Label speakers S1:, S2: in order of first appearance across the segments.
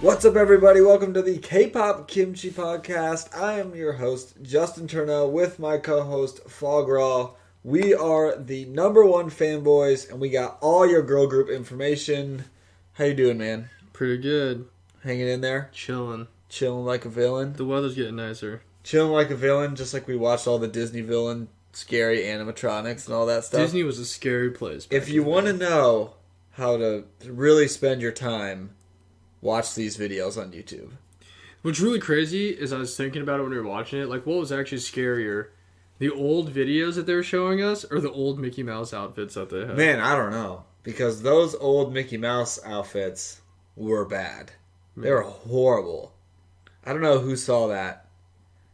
S1: What's up, everybody? Welcome to the Kpop Kimchi podcast. I am your host, Justin Turneau, with my co-host, Fograw. We are the number one fanboys, and we got all your girl group information. How you doing, man?
S2: Pretty good.
S1: Hanging in there?
S2: Chilling.
S1: Chilling like a villain?
S2: The weather's getting nicer.
S1: Chilling like a villain, just like we watched all the Disney villain, scary animatronics and all that stuff.
S2: Disney was a scary place.
S1: If you want to know how to really spend your time, watch these videos on YouTube.
S2: What's really crazy is I was thinking about it when we were watching it. Like, what was actually scarier? The old videos that they were showing us or the old Mickey Mouse outfits that they had?
S1: Man, I don't know. Because those old Mickey Mouse outfits were bad. They were horrible. I don't know who saw that.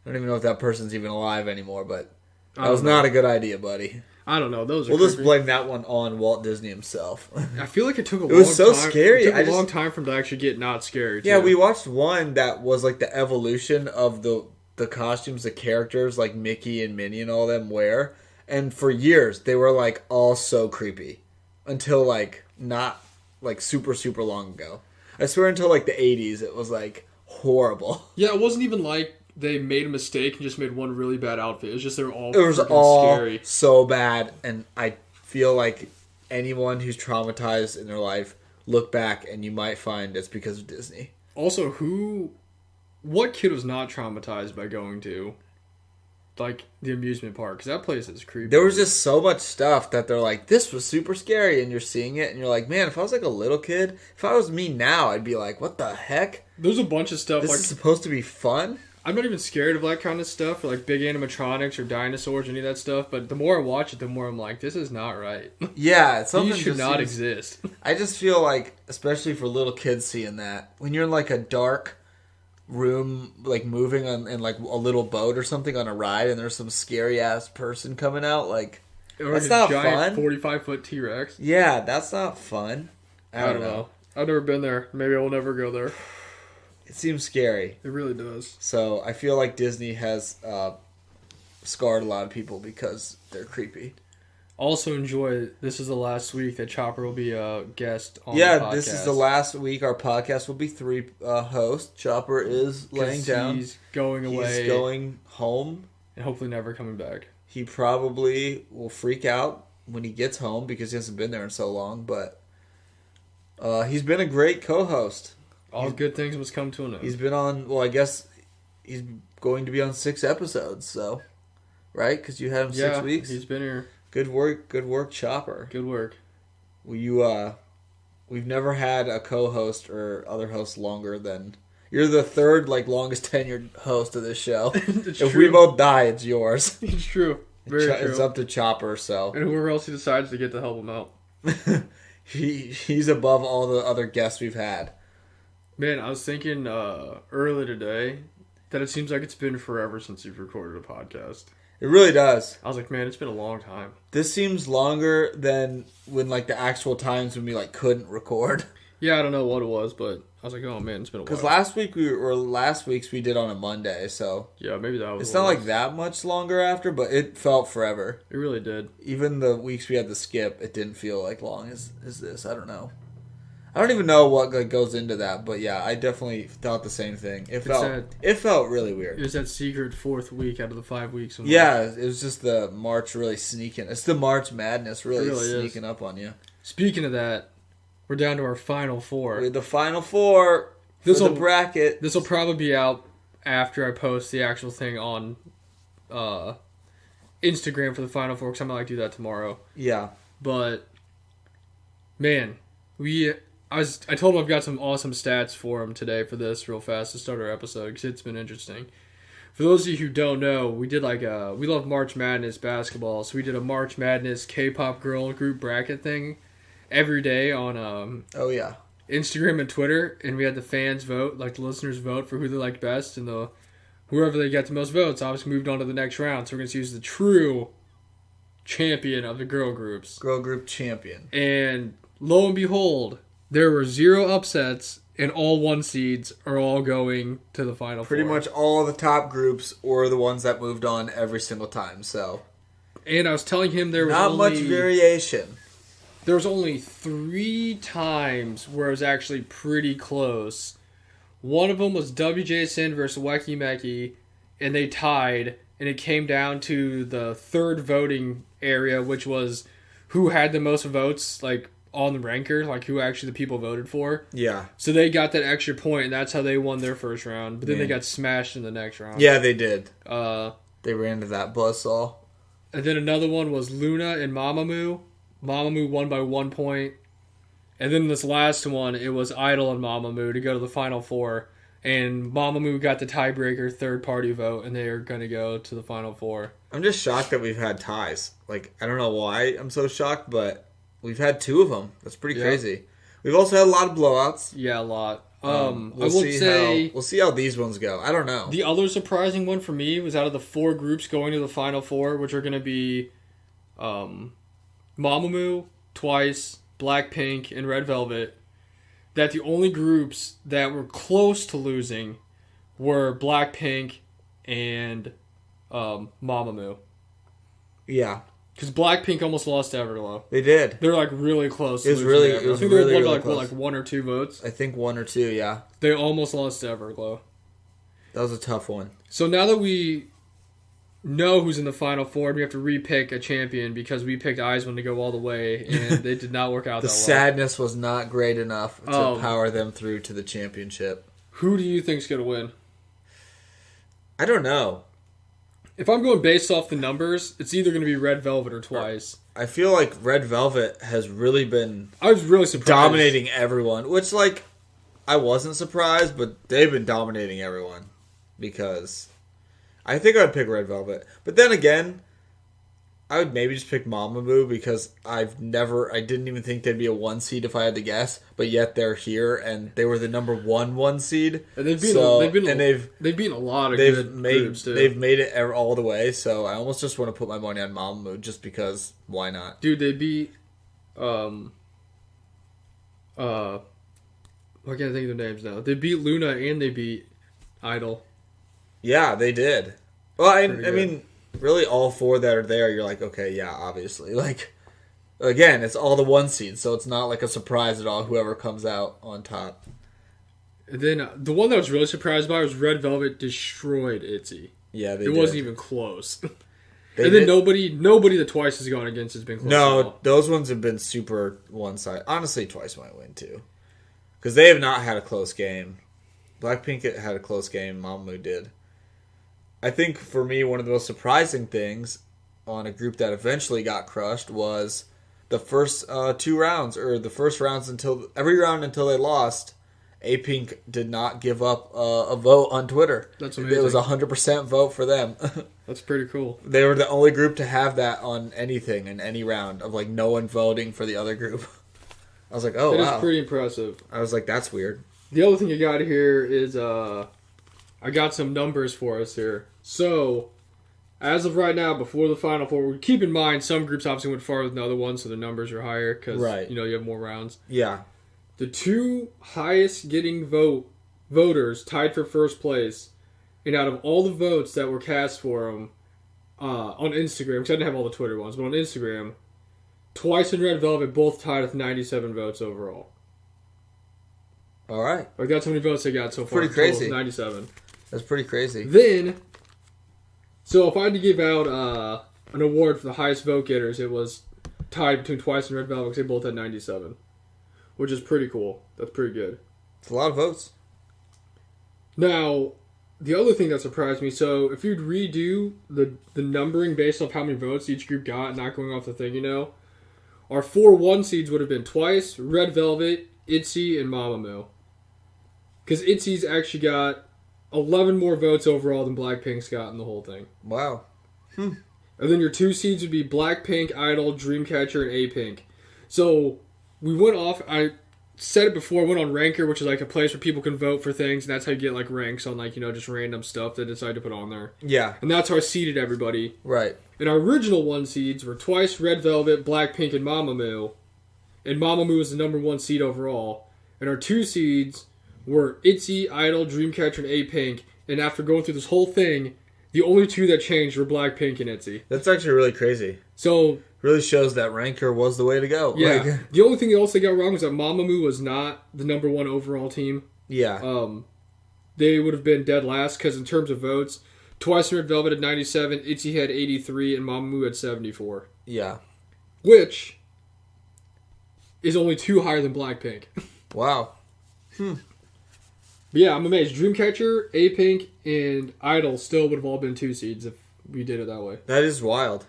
S1: I don't even know if that person's even alive anymore, but that was not a good idea, buddy.
S2: I don't know. Those are
S1: We'll just blame that one on Walt Disney himself.
S2: I feel like it took a long time.
S1: It was so scary.
S2: It took a long time for them to actually get not scary, too.
S1: Yeah, we watched one that was like the evolution of the costumes the characters like Mickey and Minnie and all them wear. And for years, they were like all so creepy. Until like not like super, super long ago. I swear until like the 80s, it was like horrible.
S2: Yeah, it wasn't even like they made a mistake and just made one really bad outfit. It was just they were all scary.
S1: So bad, and I feel like anyone who's traumatized in their life, look back and you might find it's because of Disney.
S2: Also, what kid was not traumatized by going to like the amusement park? Because that place is creepy.
S1: There was just so much stuff that they're like, this was super scary, and you're seeing it and you're like, man, if I was like a little kid, if I was me now, I'd be like, what the heck?
S2: There's a bunch of stuff
S1: this
S2: like
S1: is supposed to be fun.
S2: I'm not even scared of that kind of stuff, or like big animatronics or dinosaurs or any of that stuff, but the more I watch it, the more I'm like, this is not right.
S1: Yeah, something
S2: these should not exist.
S1: I just feel like, especially for little kids seeing that, when you're in like a dark room, like moving in like a little boat or something on a ride, and there's some scary ass person coming out, like,
S2: or
S1: that's not
S2: giant
S1: fun.
S2: 45-foot T-Rex.
S1: Yeah, that's not fun. I don't know.
S2: I've never been there. Maybe I will never go there.
S1: It seems scary.
S2: It really does.
S1: So I feel like Disney has scarred a lot of people because they're creepy.
S2: Also enjoy, this is the last week that Chopper will be a guest on the podcast.
S1: Yeah, this is the last week. Our podcast will be 3 hosts. Chopper is laying down.
S2: He's going away.
S1: He's going home.
S2: And hopefully never coming back.
S1: He probably will freak out when he gets home because he hasn't been there in so long. But he's been a great co-host.
S2: All good things must come to an end.
S1: He's been on, well, I guess he's going to be on 6 episodes, so, right? Because you had him 6 weeks?
S2: He's been here.
S1: Good work, Chopper.
S2: Good work.
S1: We've never had a co-host or other host longer than, you're the third, like, longest tenured host of this show. If
S2: true.
S1: we both die, it's yours.
S2: It's true. Very true.
S1: It's up to Chopper, so.
S2: And whoever else he decides to get to help him out.
S1: He's above all the other guests we've had.
S2: Man, I was thinking earlier today that it seems like it's been forever since you've recorded a podcast.
S1: It really does.
S2: I was like, man, it's been a long time.
S1: This seems longer than when, like, the actual times when we, like, couldn't record.
S2: Yeah, I don't know what it was, but I was like, oh, man, it's been a while.
S1: Because last week's we did on a Monday, so.
S2: Yeah, maybe that was
S1: It's not like that much longer after, but it felt forever.
S2: It really did.
S1: Even the weeks we had to skip, it didn't feel like long as this. I don't know. I don't even know what goes into that, but yeah, I definitely thought the same thing. It felt really weird.
S2: It was that secret 4th week out of the 5 weeks.
S1: Yeah, it was just the March really sneaking. It's the March madness really sneaking up on you.
S2: Speaking of that, we're down to our final 4.
S1: The final 4 for the bracket.
S2: This will probably be out after I post the actual thing on Instagram for the final 4, because I'm going to do that tomorrow.
S1: Yeah.
S2: But, man, I told him I've got some awesome stats for him today for this real fast to start our episode because it's been interesting. For those of you who don't know, we did we love March Madness basketball, so we did a March Madness K-pop girl group bracket thing every day on Instagram and Twitter, and we had the fans vote, like the listeners vote for who they liked best, and whoever they got the most votes obviously moved on to the next round. So we're going to use the true champion of the girl groups.
S1: Girl group champion.
S2: And lo and behold, there were 0 upsets, and all 1 seeds are all going to the final 4.
S1: Pretty much all the top groups were the ones that moved on every single time. So,
S2: and I was telling him there was
S1: not much variation.
S2: There was only 3 times where it was actually pretty close, One of them was WJSN versus Wacky Meki, and they tied, and it came down to the third voting area, which was who had the most votes, like, on the ranker, like who actually the people voted for.
S1: Yeah.
S2: So they got that extra point, and that's how they won their first round. But then they got smashed in the next round.
S1: Yeah, they did.
S2: They
S1: ran into that buzzsaw.
S2: And then another one was Luna and Mamamoo. Mamamoo won by 1 point. And then this last one, it was Idol and Mamamoo to go to the Final Four. And Mamamoo got the tiebreaker third-party vote, and they are going to go to the Final Four.
S1: I'm just shocked that we've had ties. Like, I don't know why I'm so shocked, but we've had 2 of them. That's pretty crazy. We've also had a lot of blowouts.
S2: Yeah, a lot.
S1: We'll see how these ones go. I don't know.
S2: The other surprising one for me was out of the 4 groups going to the Final Four, which are going to be Mamamoo, Twice, Blackpink, and Red Velvet, that the only groups that were close to losing were Blackpink and Mamamoo.
S1: Yeah.
S2: Because Blackpink almost lost to Everglow.
S1: They did.
S2: They're like really close to
S1: losing to Everglow.
S2: I think they won by like 1 or 2 votes.
S1: I think 1 or 2, yeah.
S2: They almost lost to Everglow.
S1: That was a tough one.
S2: So now that we know who's in the Final Four, we have to repick a champion because we picked Eisman to go all the way, and they did not work out
S1: the
S2: that well.
S1: sadness was not great enough to power them through to the championship.
S2: Who do you think's going to win?
S1: I don't know.
S2: If I'm going based off the numbers, it's either going to be Red Velvet or Twice.
S1: I feel like Red Velvet has really been
S2: I was really surprised.
S1: Dominating everyone, which, like, I wasn't surprised, but they've been dominating everyone because I think I'd pick Red Velvet. But then again, I would maybe just pick Mamamoo because I didn't even think they'd be a 1 seed if I had to guess, but yet they're here and they were the number 1 seed.
S2: And they've beaten a lot of good groups too.
S1: They've made it all the way, so I almost just want to put my money on Mamamoo just because why not?
S2: Dude, they beat I can't think of their names now. They beat Luna and they beat Idol.
S1: Yeah, they did. Well, I mean, really all 4 that are there, you're like, okay, yeah, obviously. Like, again, it's all the 1 seeds, so it's not like a surprise at all, whoever comes out on top.
S2: And then the one that I was really surprised by was Red Velvet destroyed ITZY.
S1: Yeah,
S2: it wasn't even close. And then nobody that Twice has gone against has been close.
S1: No, those ones have been super one-sided. Honestly, Twice might win, too. Because they have not had a close game. Blackpink had a close game. Mamamoo did. I think, for me, one of the most surprising things on a group that eventually got crushed was the first 2 rounds, or the first rounds every round until they lost. A-Pink did not give up a vote on Twitter.
S2: That's amazing.
S1: It was 100% vote for them.
S2: That's pretty cool.
S1: They were the only group to have that on anything in any round of like no one voting for the other group. I was like, oh, wow.
S2: That is pretty impressive.
S1: I was like, that's weird.
S2: The other thing you got here is I got some numbers for us here. So, as of right now, before the Final Four, keep in mind some groups obviously went farther than other ones, so the numbers are higher because you have more rounds.
S1: Yeah.
S2: The 2 highest getting voters tied for first place, and out of all the votes that were cast for them on Instagram, because I didn't have all the Twitter ones, but on Instagram, Twice and Red Velvet both tied with 97 votes overall.
S1: All right.
S2: Like, that's how many votes they got so far.
S1: Pretty crazy.
S2: 97.
S1: That's pretty crazy.
S2: Then, so if I had to give out an award for the highest vote getters, it was tied between Twice and Red Velvet because they both had 97. Which is pretty cool. That's pretty good.
S1: It's a lot of votes.
S2: Now, the other thing that surprised me, so if you'd redo the numbering based off how many votes each group got, not going off the thing, our 4 1 seeds would have been Twice, Red Velvet, ITZY, and Mamamoo. Because ITZY's actually got 11 more votes overall than Blackpink's got in the whole thing.
S1: Wow.
S2: And then your 2 seeds would be Blackpink, Idol, Dreamcatcher, and A-Pink. So we went off, I said it before, I went on Ranker, which is like a place where people can vote for things, and that's how you get like ranks on like, just random stuff they decide to put on there.
S1: Yeah.
S2: And that's how I seeded everybody.
S1: Right.
S2: And our original 1 seeds were Twice, Red Velvet, Blackpink, and Mamamoo. And Mamamoo was the number 1 seed overall. And our 2 seeds were ITZY, Idol, Dreamcatcher, and A-Pink. And after going through this whole thing, the only 2 that changed were Blackpink and ITZY.
S1: That's actually really crazy.
S2: So
S1: really shows that Ranker was the way to go.
S2: Yeah. The only thing they also got wrong was that Mamamoo was not the number 1 overall team.
S1: Yeah.
S2: they would have been dead last because in terms of votes, Twice and Red Velvet had 97, ITZY had 83, and Mamamoo had 74.
S1: Yeah.
S2: Which is only 2 higher than Blackpink.
S1: Wow.
S2: But yeah, I'm amazed. Dreamcatcher, A-Pink, and Idol still would have all been 2 seeds if we did it that way.
S1: That is wild.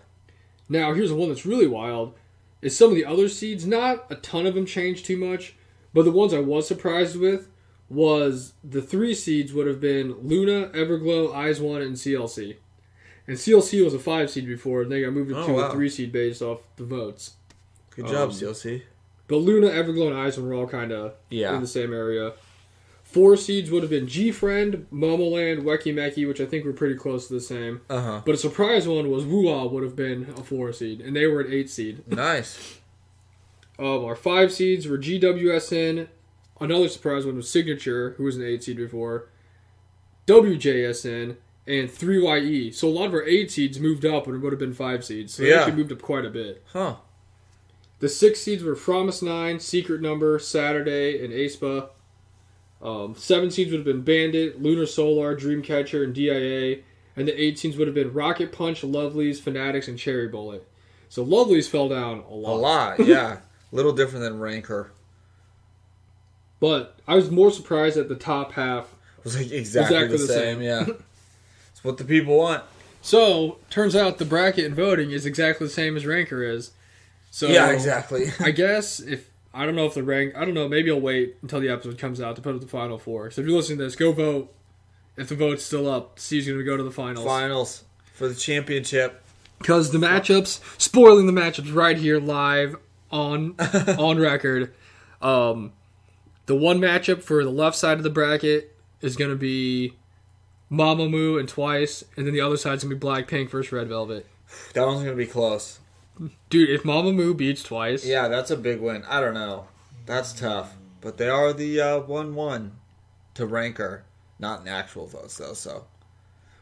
S2: Now, here's the one that's really wild. Is some of the other seeds, not a ton of them changed too much, but the ones I was surprised with was the 3 seeds would have been Luna, Everglow, IZ*ONE, and CLC. And CLC was a 5 seed before, and they got moved to a 3 seed based off the votes.
S1: Good job, CLC.
S2: But Luna, Everglow, and IZ*ONE were all kind of in the same area. 4 seeds would have been G-Friend, Momoland, Weki Meki, which I think were pretty close to the same.
S1: Uh-huh.
S2: But a surprise one was Woo-Ah would have been a 4 seed, and they were an 8 seed.
S1: Nice.
S2: Our 5 seeds were GWSN. Another surprise one was Signature, who was an 8 seed before. WJSN, and 3YE. So a lot of our 8 seeds moved up, and it would have been 5 seeds. So they actually moved up quite a bit.
S1: Huh.
S2: The 6 seeds were Promise 9, Secret Number, Saturday, and aespa. 7 seeds would have been Bandit, Lunar Solar, Dreamcatcher, and DIA. And the 8 seeds would have been Rocket Punch, Lovelies, Fanatics, and Cherry Bullet. So Lovelies fell down a lot.
S1: A lot, yeah. A little different than Ranker.
S2: But I was more surprised at the top half.
S1: It was like exactly the same, yeah. It's what the people want.
S2: So, turns out the bracket and voting is exactly the same as Ranker is. So
S1: yeah, exactly.
S2: I guess I don't know, maybe I'll wait until the episode comes out to put up the final 4. So if you're listening to this, go vote. If the vote's still up, Steve's going to go to the finals.
S1: Finals for the championship.
S2: Because the matchups, spoiling the matchups right here live on record. The one matchup for the left side of the bracket is going to be Mamamoo and Twice, and then the other side's going to be Blackpink versus Red Velvet.
S1: That one's going to be close.
S2: Dude, if Mamamoo beats Twice...
S1: Yeah, that's a big win. I don't know. That's tough. But they are the 1-1 to Ranker. Not in actual votes, though, so...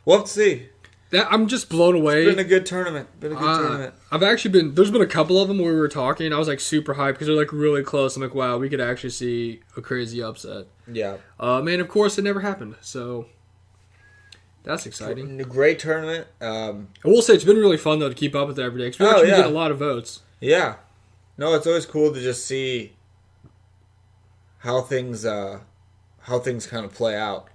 S1: We'll have to see.
S2: I'm just blown away.
S1: It's been a good tournament.
S2: I've actually been... There's been a couple of them where we were talking. I was like super hyped because they're like really close. I'm like, wow, we could actually see a crazy upset.
S1: Yeah.
S2: Man, of course, it never happened. So that's exciting.
S1: A great tournament.
S2: I will say it's been really fun though to keep up with it every day because we actually get a lot of votes.
S1: Yeah. No, it's always cool to just see how things kind of play out.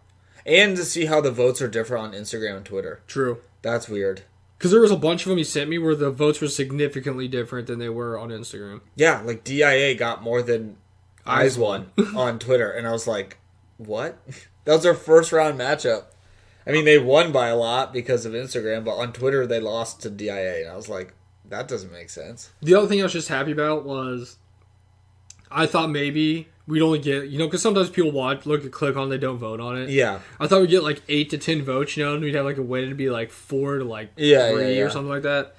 S1: And to see how the votes are different on Instagram and Twitter. True. That's weird.
S2: Because there was a bunch of them he sent me where the votes were significantly different than they were on Instagram.
S1: Yeah, like DIA got more than IZ*ONE on Twitter. And I was like, what? That was their first round matchup. I mean, they won by a lot because of Instagram, but on Twitter they lost to DIA. And I was like, that doesn't make sense.
S2: The other thing I was just happy about was I thought maybe... we'd only get, because sometimes people click on, they don't vote on it. Yeah. I thought we'd get like 8 to 10 votes, and we'd have like a win to be like 4 to like 3 or something like that.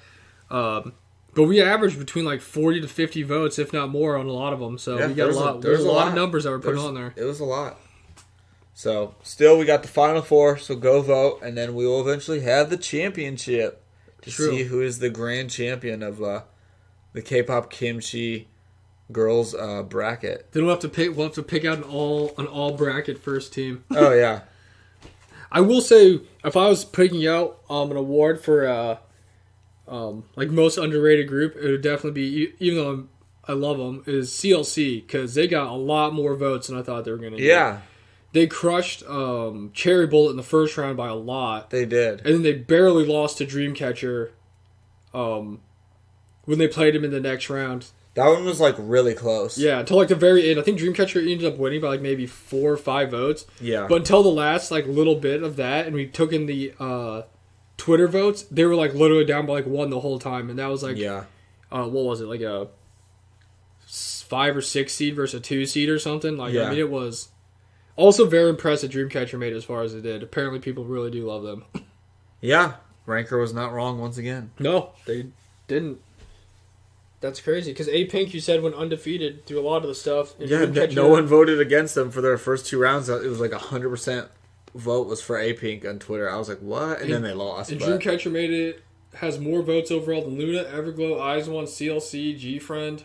S2: But we averaged between like 40 to 50 votes, if not more, on a lot of them. So we got a lot. There's a lot of numbers that were put on there.
S1: It was a lot. So still, we got the final 4. So go vote, and then we will eventually have the championship to see who is the grand champion of the Kpop Kimchi girls bracket.
S2: Then we'll have to pick out an all bracket first team.
S1: Oh yeah.
S2: I will say, if I was picking out an award for like most underrated group, it would definitely be, even though I love them, is CLC because they got a lot more votes than I thought they were going to. Yeah. They crushed Cherry Bullet in the first round by a lot.
S1: They did,
S2: and then they barely lost to Dreamcatcher when they played him in the next round.
S1: That one was, like, really close.
S2: Yeah, until, like, the very end. I think Dreamcatcher ended up winning by, like, maybe 4 or 5 votes. Yeah. But until the last, like, little bit of that, and we took in the Twitter votes, they were, like, literally down by, like, 1 the whole time. And that was, like, what was it? Like, a 5 or 6 seed versus a 2 seed or something? Like, I mean, it was also very impressive Dreamcatcher made it as far as it did. Apparently, people really do love them.
S1: Yeah. Ranker was not wrong once again.
S2: No, they didn't. That's crazy, because A-Pink, you said, went undefeated through a lot of the stuff.
S1: And no one voted against them for their first 2 rounds. It was like 100% vote was for A-Pink on Twitter. I was like, what? And then they lost.
S2: And Dreamcatcher has more votes overall than Luna, Everglow, IZ*ONE, CLC, G-Friend,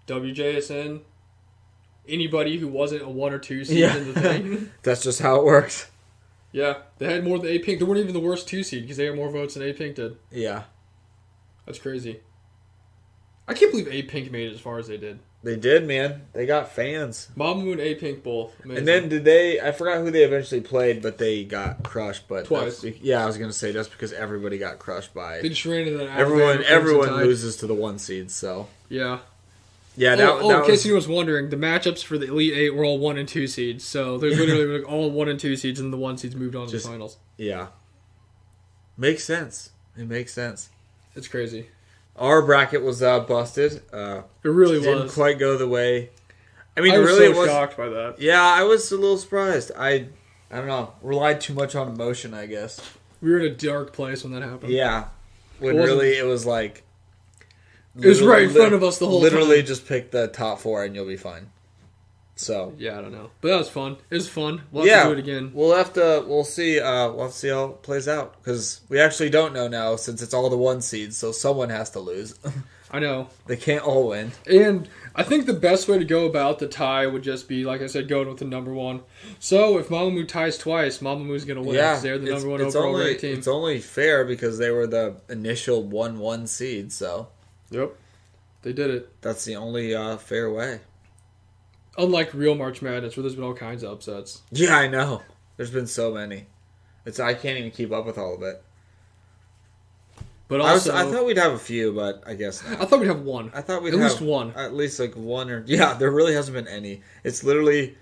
S2: WJSN. anybody who wasn't a 1 or 2 seed
S1: Yeah.
S2: in the thing.
S1: That's just how it works.
S2: Yeah, they had more than A Pink. They weren't even the worst 2 seed because they had more votes than A Pink did.
S1: Yeah.
S2: That's crazy. I can't believe A Pink made it as far as they did.
S1: They did, man. They got fans.
S2: Mamamoo and A Pink both. Amazing.
S1: And then did they? I forgot who they eventually played, but they got crushed. But
S2: Twice.
S1: Yeah, I was gonna say just because everybody got crushed by
S2: they just ran into that
S1: everyone loses to the 1 seed. So
S2: yeah.
S1: yeah.
S2: In case anyone was wondering, the matchups for the Elite Eight were all 1 and 2 seeds. So they're literally like all 1 and 2 seeds, and the 1 seeds moved on to the finals.
S1: Yeah. Makes sense. It makes sense.
S2: It's crazy.
S1: Our bracket was busted.
S2: It really
S1: didn't
S2: was.
S1: quite go the way. I mean,
S2: I was
S1: really,
S2: so
S1: it was
S2: shocked by that.
S1: Yeah, I was a little surprised. I don't know. Relied too much on emotion, I guess.
S2: We were in a dark place when that happened.
S1: Yeah. When really it was like...
S2: It was right in front of us the whole time.
S1: Literally just pick the top 4 and you'll be fine. So...
S2: Yeah, I don't know. But that was fun. It was fun. We'll have to do it again.
S1: We'll see how it plays out. Because we actually don't know now since it's all the 1 seeds, so someone has to lose.
S2: I know.
S1: They can't all win.
S2: And I think the best way to go about the tie would just be, like I said, going with the number 1. So if Mamamoo ties twice, Mamamoo's going to win.
S1: Yeah,
S2: because they're the number 1 overall ranked team.
S1: It's only fair because they were the initial 1-1 seed, so...
S2: Yep. They did it.
S1: That's the only fair way.
S2: Unlike real March Madness, where there's been all kinds of upsets.
S1: Yeah, I know. There's been so many. I can't even keep up with all of it.
S2: But also,
S1: I thought we'd have a few, but I guess not.
S2: I thought we'd have one.
S1: I thought we'd
S2: at
S1: have
S2: least one.
S1: At least like one or yeah. There really hasn't been any. It's literally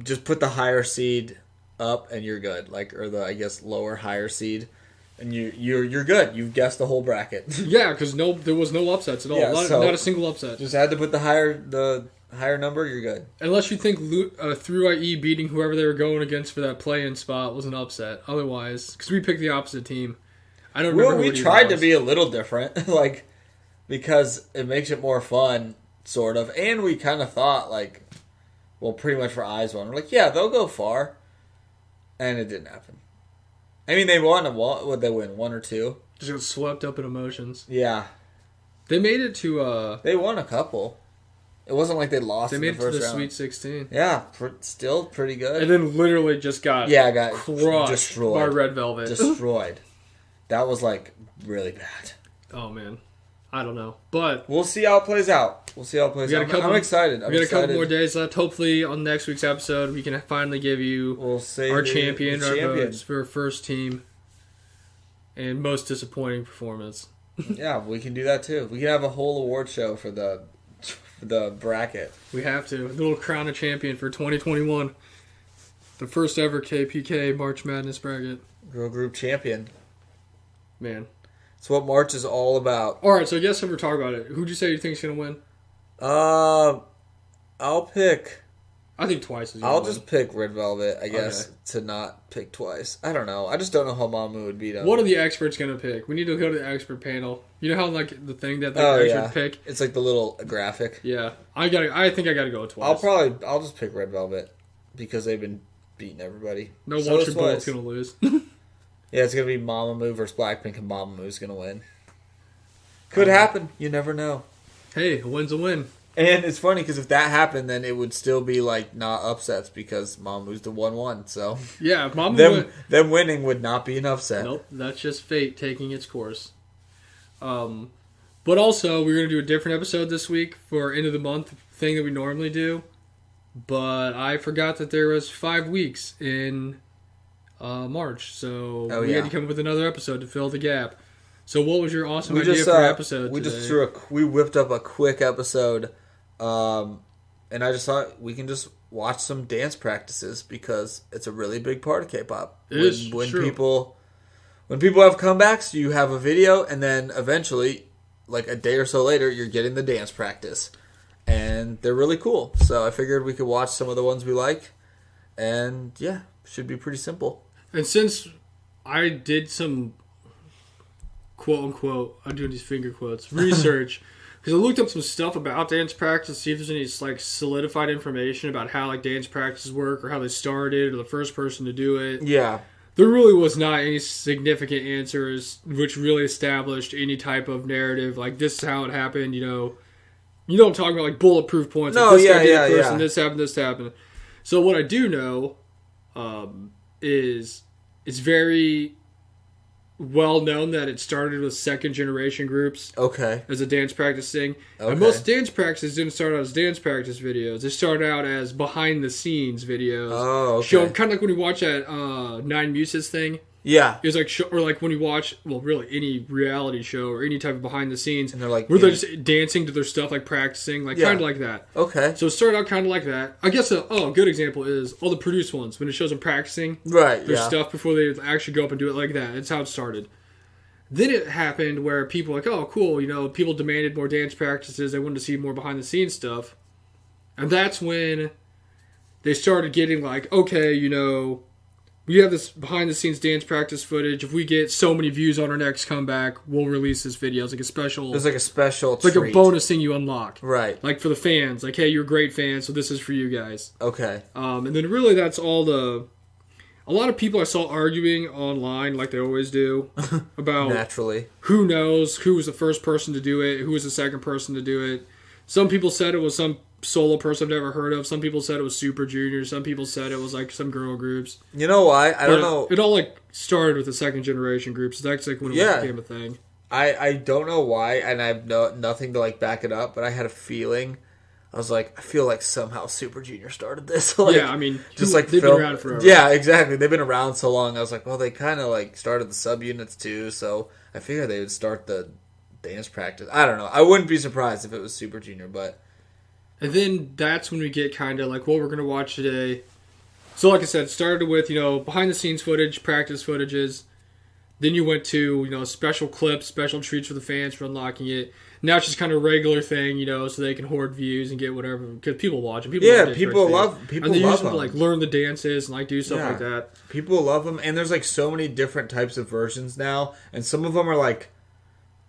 S1: just put the higher seed up and you're good. Like or the I guess lower higher seed, and you're good. You've guessed the whole bracket.
S2: Yeah, because there was no upsets at all.
S1: Yeah,
S2: Not a single upset.
S1: Just had to put the higher number. You're good.
S2: Unless you think through IE beating whoever they were going against for that play-in spot was an upset. Otherwise, because we picked the opposite team. I don't remember.
S1: We tried to be a little different, like because it makes it more fun, sort of. And we kind of thought like, well, pretty much for Eyes One, we're like, yeah, they'll go far, and it didn't happen. I mean, they won. Would they win 1 or 2?
S2: Just got swept up in emotions.
S1: Yeah,
S2: they made it to.
S1: They won a couple. It wasn't like they lost.
S2: They
S1: in
S2: made
S1: the
S2: it to
S1: first
S2: the
S1: round.
S2: Sweet 16.
S1: Yeah, still pretty good.
S2: And then literally just got crushed
S1: destroyed
S2: by Red Velvet.
S1: Destroyed. That was like really bad.
S2: Oh man, I don't know, but
S1: we'll see how it plays out. I'm excited.
S2: We got a couple more days left. Hopefully, on next week's episode, we can finally give you our champion, our votes for first team and most disappointing performance.
S1: Yeah, we can do that too. We can have a whole award show for the bracket.
S2: We have to. A little crown a champion for 2021. The first ever KPK March Madness bracket.
S1: Girl group champion.
S2: Man.
S1: It's what March is all about.
S2: Alright, so I guess if we're talking about it, who'd you say you think is going to win?
S1: I'll pick...
S2: I think Twice is
S1: I'll just pick Red Velvet, I guess, to not pick Twice. I don't know. I just don't know how Mamamoo would beat them.
S2: What are the experts going to pick? We need to go to the expert panel. You know how, like, the thing that the experts pick?
S1: It's like the little graphic.
S2: Yeah. I think I got to go with Twice.
S1: I'll just pick Red Velvet because they've been beating everybody.
S2: No, so Walter Bolt's going to lose.
S1: Yeah, it's going to be Mamamoo versus Blackpink, and Mamamoo's going to win. Could happen. You never know.
S2: Hey, a win's a win.
S1: And it's funny because if that happened, then it would still be like not upsets because Mamamoo's the 1-1. So
S2: yeah, Mamamoo
S1: them winning would not be an upset.
S2: Nope, that's just fate taking its course. But also, we're going to do a different episode this week for end of the month thing that we normally do. But I forgot that there was 5 weeks in March, so we had to come up with another episode to fill the gap. So what was your awesome idea for an episode today?
S1: We whipped up a quick episode, and I just thought we can just watch some dance practices because it's a really big part of K-pop. When people have comebacks, you have a video, and then eventually, like a day or so later, you're getting the dance practice. And they're really cool. So I figured we could watch some of the ones we like. And yeah, should be pretty simple.
S2: And since I did some quote-unquote, I'm doing these finger quotes, research, because I looked up some stuff about dance practice to see if there's any like solidified information about how like dance practices work or how they started or the first person to do it.
S1: Yeah.
S2: There really was not any significant answers which really established any type of narrative. Like, this is how it happened, you know. You know what I'm talking about, like bulletproof points.
S1: No,
S2: like, this
S1: yeah,
S2: guy did
S1: yeah,
S2: it first,
S1: yeah.
S2: and this happened. So what I do know is it's very well known that it started with second generation groups.
S1: Okay.
S2: As a dance practice thing.
S1: Okay.
S2: And most dance practices didn't start out as dance practice videos. They started out as behind the scenes videos.
S1: Oh, okay.
S2: Showing, kind of like when you watch that Nine Muses thing.
S1: Yeah.
S2: It was like, or like when you watch, well, really any reality show or any type of behind the scenes,
S1: And they're like,
S2: where they're just dancing to their stuff, like practicing, like kind of like that.
S1: Okay.
S2: So it started out kind of like that. I guess a good example is all the produced ones when it shows them practicing their stuff before they actually go up and do it like that. That's how it started. Then it happened where people were like, oh, cool, you know, people demanded more dance practices. They wanted to see more behind the scenes stuff. And that's when they started getting like, okay, you know, we have this behind the scenes dance practice footage. If we get so many views on our next comeback, we'll release this video. It's like a special.
S1: There's like a special
S2: It's like a bonus thing you unlock.
S1: Right.
S2: Like for the fans. Like, hey, you're a great fan, so this is for you guys.
S1: Okay.
S2: And then really that's all the... A lot of people I saw arguing online, like they always do, about
S1: naturally
S2: who knows who was the first person to do it, who was the second person to do it. Some people said it was some solo person I've never heard of. Some people said it was Super Junior. Some people said it was like some girl groups.
S1: You know why? I don't know.
S2: It all like started with the second generation groups. That's like when it became a thing.
S1: I don't know why, and I have nothing to like back it up, but I had a feeling. I was like, I feel like somehow Super Junior started this. Like,
S2: yeah, I mean,
S1: just like
S2: they've been around forever.
S1: Yeah, exactly. They've been around so long. I was like, well, they kind of like started the subunits too, so I figured they would start the dance practice. I don't know. I wouldn't be surprised if it was Super Junior, but.
S2: And then that's when we get kind of like what we're going to watch today. So, like I said, it started with, you know, behind the scenes footage, practice footages. Then you went to, you know, special clips, special treats for the fans for unlocking it. Now it's just kind of a regular thing, you know, so they can hoard views and get whatever. Because people watch them.
S1: People love
S2: and they use them
S1: them.
S2: to, like, learn the dances and, like, do stuff like that.
S1: People love them. And there's, like, so many different types of versions now. And some of them are, like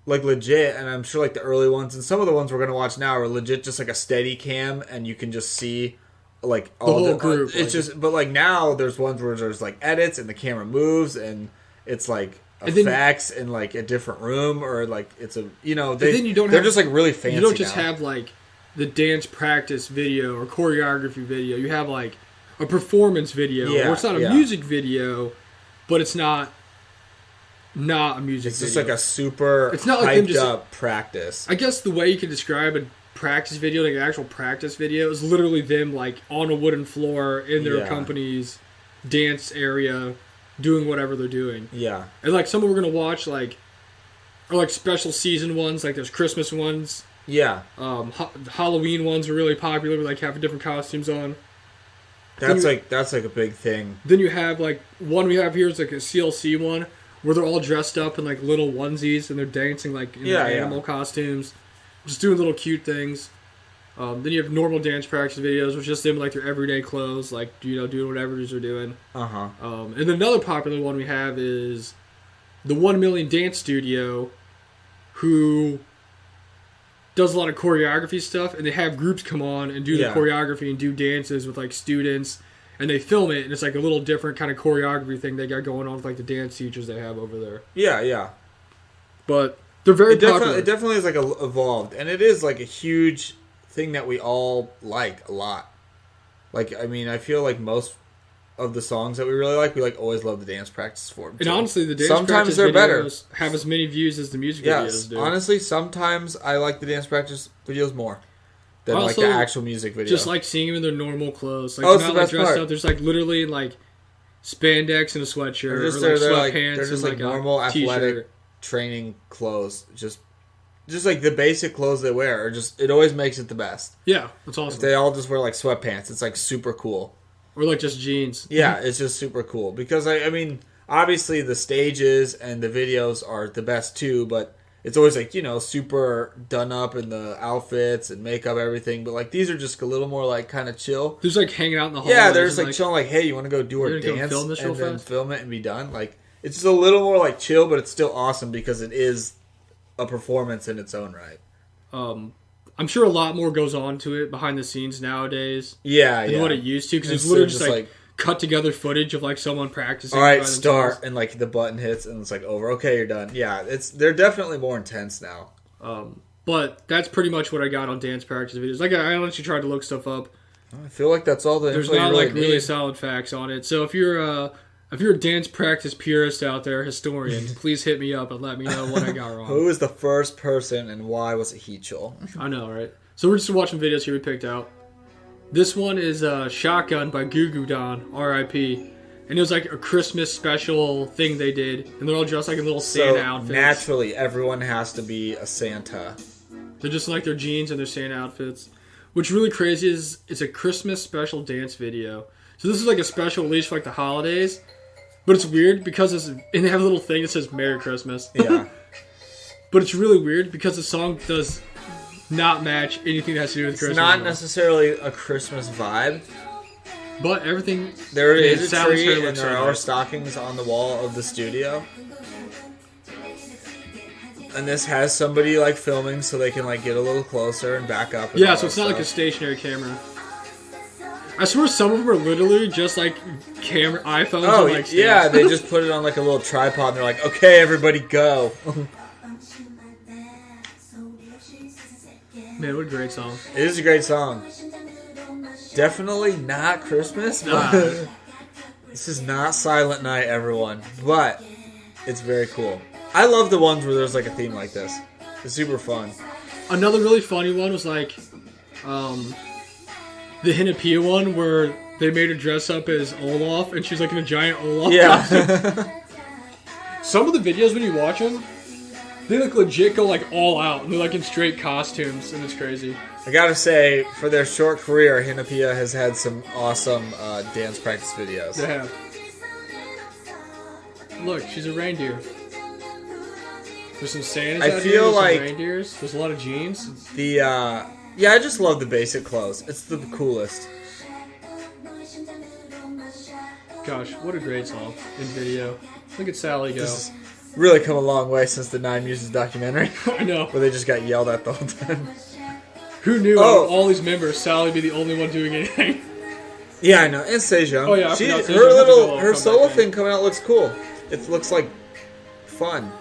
S1: legit. And I'm sure, like, the early ones. And some of the ones we're going to watch now are legit just, like, a steady cam. And you can just see, like, all
S2: the whole group.
S1: It's just... But, like, now there's ones where there's, like, edits and the camera moves. And it's, like... effects in like a different room or like it's a they're just like really fancy.
S2: You don't just have like the dance practice video or choreography video. You have like a performance video where it's not a music video, but it's not a music
S1: it's
S2: video.
S1: It's just like a super
S2: it's not like
S1: hyped up practice.
S2: I guess the way you can describe a practice video, like an actual practice video, is literally them like on a wooden floor in their company's dance area doing whatever they're doing.
S1: Yeah.
S2: And like some we're going to watch like are like special season ones, like there's Christmas ones.
S1: Yeah.
S2: Halloween ones are really popular with like having different costumes on.
S1: That's like a big thing.
S2: Then you have like one we have here is like a CLC one where they're all dressed up in like little onesies and they're dancing like in animal costumes, just doing little cute things. Then you have normal dance practice videos, which is just them like their everyday clothes, like doing whatever it is they're doing. And then another popular one we have is the 1 Million Dance Studio, who does a lot of choreography stuff, and they have groups come on and do the choreography and do dances with like students, and they film it, and it's like a little different kind of choreography thing they got going on with like the dance teachers they have over there.
S1: Yeah.
S2: But they're very popular.
S1: It definitely is like evolved, and it is like a huge thing that we all like a lot. Like, I mean, I feel like most of the songs that we really like, we like always love the dance practice for them.
S2: And honestly, the dance
S1: sometimes
S2: practice
S1: they're
S2: videos
S1: better.
S2: Have as many views as the music videos do.
S1: Honestly, sometimes I like the dance practice videos more than like the actual music video.
S2: Just like seeing them in their normal clothes. Like,
S1: it's
S2: they're not
S1: the
S2: like
S1: best
S2: dressed
S1: part.
S2: up. There's like literally like spandex and a sweatshirt, or like sweatpants
S1: they're just
S2: and
S1: like normal athletic training clothes. Just like the basic clothes they wear, are just it always makes it the best.
S2: Yeah, that's awesome.
S1: If they all just wear like sweatpants, it's like super cool.
S2: Or like just jeans.
S1: Yeah, it's just super cool because I mean, obviously the stages and the videos are the best too, but it's always like super done up in the outfits and makeup, everything. But like these are just a little more like kind of chill.
S2: There's like hanging out in the hallways.
S1: Yeah, they're just like chilling. Like, hey, you want to go do our dance
S2: film this
S1: and then
S2: fast?
S1: film it and be done? Like, it's just a little more like chill, but it's still awesome because it is a performance in its own right.
S2: I'm sure a lot more goes on to it behind the scenes nowadays.
S1: Yeah,
S2: than what it used to, because it's literally just like cut together footage of like someone practicing.
S1: All right, start, and like the button hits and it's like over. Okay, you're done. Yeah, they're definitely more intense now.
S2: But that's pretty much what I got on dance practice videos. Like, I honestly tried to look stuff up.
S1: I feel like that's all the
S2: There's
S1: info
S2: not
S1: you
S2: like really
S1: need.
S2: solid facts on it. So if you're a dance practice purist out there, historian, please hit me up and let me know what I got wrong.
S1: Who is the first person and why was it Heechul?
S2: I know, right? So we're just watching videos here we picked out. This one is Shotgun by Goo Goo Don, R.I.P. And it was like a Christmas special thing they did. And they're all dressed like in little Santa outfits.
S1: Naturally, everyone has to be a Santa.
S2: They're just in like their jeans and their Santa outfits. What's really crazy is it's a Christmas special dance video. So this is like a special release for like the holidays. But it's weird because and they have a little thing that says Merry Christmas.
S1: Yeah.
S2: But it's really weird because the song does not match anything that has to do with Christmas.
S1: It's not necessarily a Christmas vibe.
S2: But everything...
S1: There is a tree
S2: very
S1: and there are stockings on the wall of the studio. And this has somebody like filming so they can like get a little closer and back up. And
S2: yeah, so it's not like a stationary camera. I swear some of them are literally just like camera iPhones.
S1: Oh,
S2: and, like,
S1: yeah, they just put it on like a little tripod and they're like, okay, everybody go.
S2: Man, what a great song.
S1: It is a great song. Definitely not Christmas.
S2: Nah.
S1: This is not Silent Night, everyone. But it's very cool. I love the ones where there's like a theme like this. It's super fun.
S2: Another really funny one was like the Hinapia one where they made her dress up as Olaf and she's like in a giant Olaf costume. Some of the videos when you watch them, they like legit go like all out and they're like in straight costumes and it's crazy.
S1: I gotta say, for their short career, Hinapia has had some awesome dance practice videos.
S2: They have. Look, she's a reindeer. There's some Santas
S1: I
S2: out
S1: feel
S2: here, there's
S1: like
S2: some reindeers. There's a lot of jeans.
S1: Yeah, I just love the basic clothes. It's the coolest.
S2: Gosh, what a great song in video. Look at Sally go.
S1: This has really come a long way since the Nine Muses documentary.
S2: I know.
S1: Where they just got yelled at the whole time.
S2: Who knew out of all these members, Sally would be the only one doing anything?
S1: Yeah, I know. And Sejong.
S2: Oh yeah, I forgot Sejong.
S1: Her solo thing coming out looks cool. It looks like fun.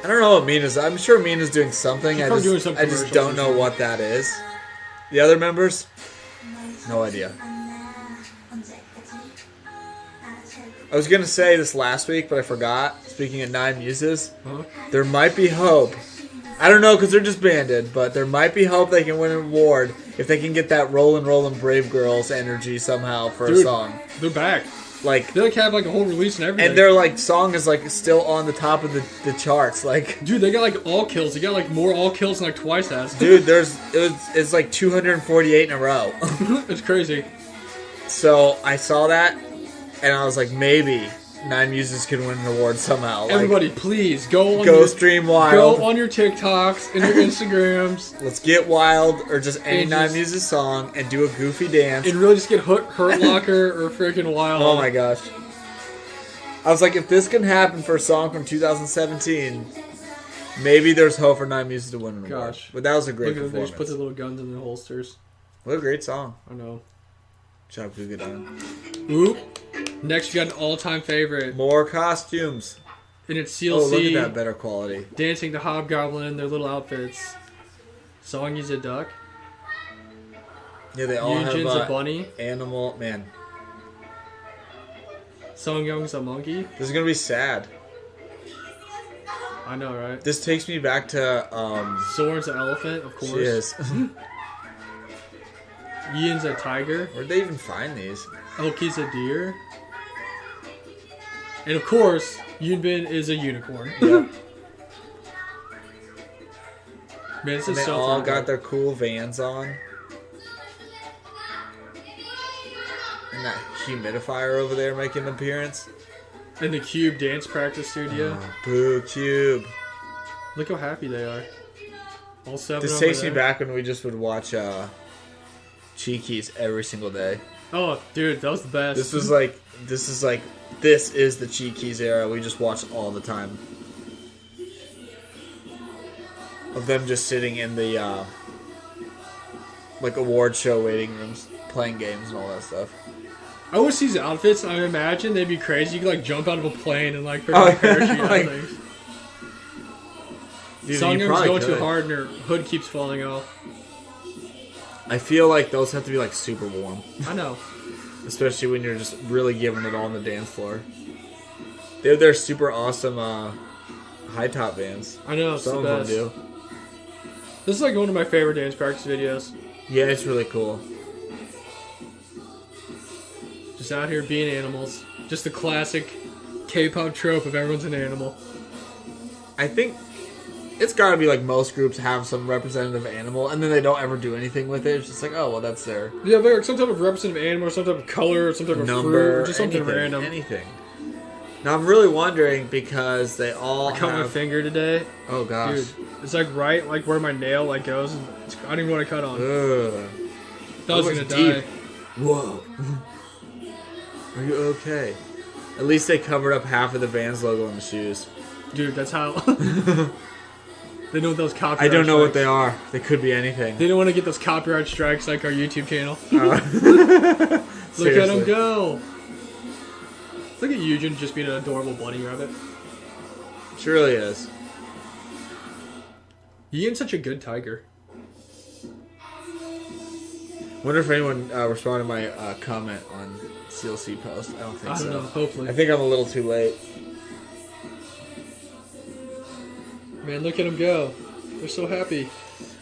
S1: I don't know what Mina's. I'm sure Mina's doing something. I just don't know what that is. The other members, no idea. I was gonna say this last week, but I forgot. Speaking of Nine Muses, there might be hope. I don't know because they're disbanded, but there might be hope they can win an award if they can get that Rollin' Brave Girls energy somehow for a song.
S2: They're back.
S1: Like
S2: they have like a whole release and everything.
S1: And their like song is like still on the top of the charts. Like,
S2: dude, they got like all kills. They got like more all kills than like twice that.
S1: Dude, it's like 248 in a row.
S2: It's crazy.
S1: So I saw that, and I was like, maybe Nine Muses can win an award somehow.
S2: Everybody,
S1: like,
S2: please
S1: stream wild.
S2: Go on your TikToks and your Instagrams.
S1: Let's get wild, or just any Nine Muses song, and do a goofy dance.
S2: And really just get Hurt Locker or freaking Wild.
S1: Oh my gosh. I was like, if this can happen for a song from 2017, maybe there's hope for Nine Muses to win an award. But that was a great performance.
S2: They just put the little guns in the holsters.
S1: What a great song.
S2: I know.
S1: Job, good done.
S2: Oop. Next, we got an all-time favorite.
S1: More costumes.
S2: And it's CLC.
S1: Oh, look at that better quality.
S2: Dancing to Hobgoblin in their little outfits. Songye's a duck.
S1: Yeah, they all
S2: Yunjin's
S1: have
S2: a bunny.
S1: Animal, man.
S2: Songyoung's a monkey.
S1: This is gonna be sad.
S2: I know, right?
S1: This takes me back to
S2: Soren's an elephant, of course.
S1: She is.
S2: Yin's a tiger.
S1: Where'd they even find these?
S2: Elki's a deer. And of course, Yunbin is a unicorn.
S1: Yep.
S2: Man, this is
S1: they
S2: so
S1: all
S2: fun,
S1: got their cool Vans on. And that humidifier over there making an appearance.
S2: In the Cube dance practice studio.
S1: Oh, boo, Cube.
S2: Look how happy they are. All seven.
S1: This takes me back when we just would watch Cheekies every single day.
S2: Oh, dude, that was the best.
S1: This is the Cheekies era. We just watched all the time. Of them just sitting in the like award show waiting rooms, playing games and all that stuff.
S2: I always see these outfits, and I imagine they'd be crazy. You could like jump out of a plane and like parachute out of things.
S1: Dude,
S2: Songyung's going too
S1: could.
S2: hard and her hood keeps falling off.
S1: I feel like those have to be like super warm.
S2: I know.
S1: Especially when you're just really giving it all on the dance floor. They have their super awesome high top bands.
S2: I know, it's
S1: Some
S2: the
S1: of
S2: best.
S1: them do.
S2: This is like one of my favorite dance practice videos.
S1: Yeah, it's really cool.
S2: Just out here being animals. Just the classic K-pop trope of everyone's an animal.
S1: I think it's gotta be like most groups have some representative animal, and then they don't ever do anything with it. It's just like, oh, well, that's their
S2: Yeah, they're like some type of representative animal, or some type of color, or some type of fruit,
S1: number,
S2: or just something
S1: anything,
S2: random.
S1: anything. Now I'm really wondering because they all
S2: I cut my
S1: have...
S2: finger today.
S1: Oh gosh.
S2: Dude, it's like right like where my nail like goes. And I don't even want to cut on.
S1: Ugh.
S2: Thought I was
S1: That
S2: gonna
S1: was
S2: die.
S1: deep. Whoa. Are you okay? At least they covered up half of the Vans logo on the shoes.
S2: Dude, that's how. They know what those copyright
S1: I don't know what
S2: strikes.
S1: they are. They could be anything.
S2: They don't want to get those copyright strikes like our YouTube channel. Look at him go. Look at Eugen just being an adorable bunny rabbit.
S1: She really is.
S2: Eugen's such a good tiger.
S1: Wonder if anyone responded to my comment on CLC post. I don't think
S2: I
S1: so.
S2: don't know, hopefully.
S1: I think I'm a little too late.
S2: Man, look at him go. They're so happy.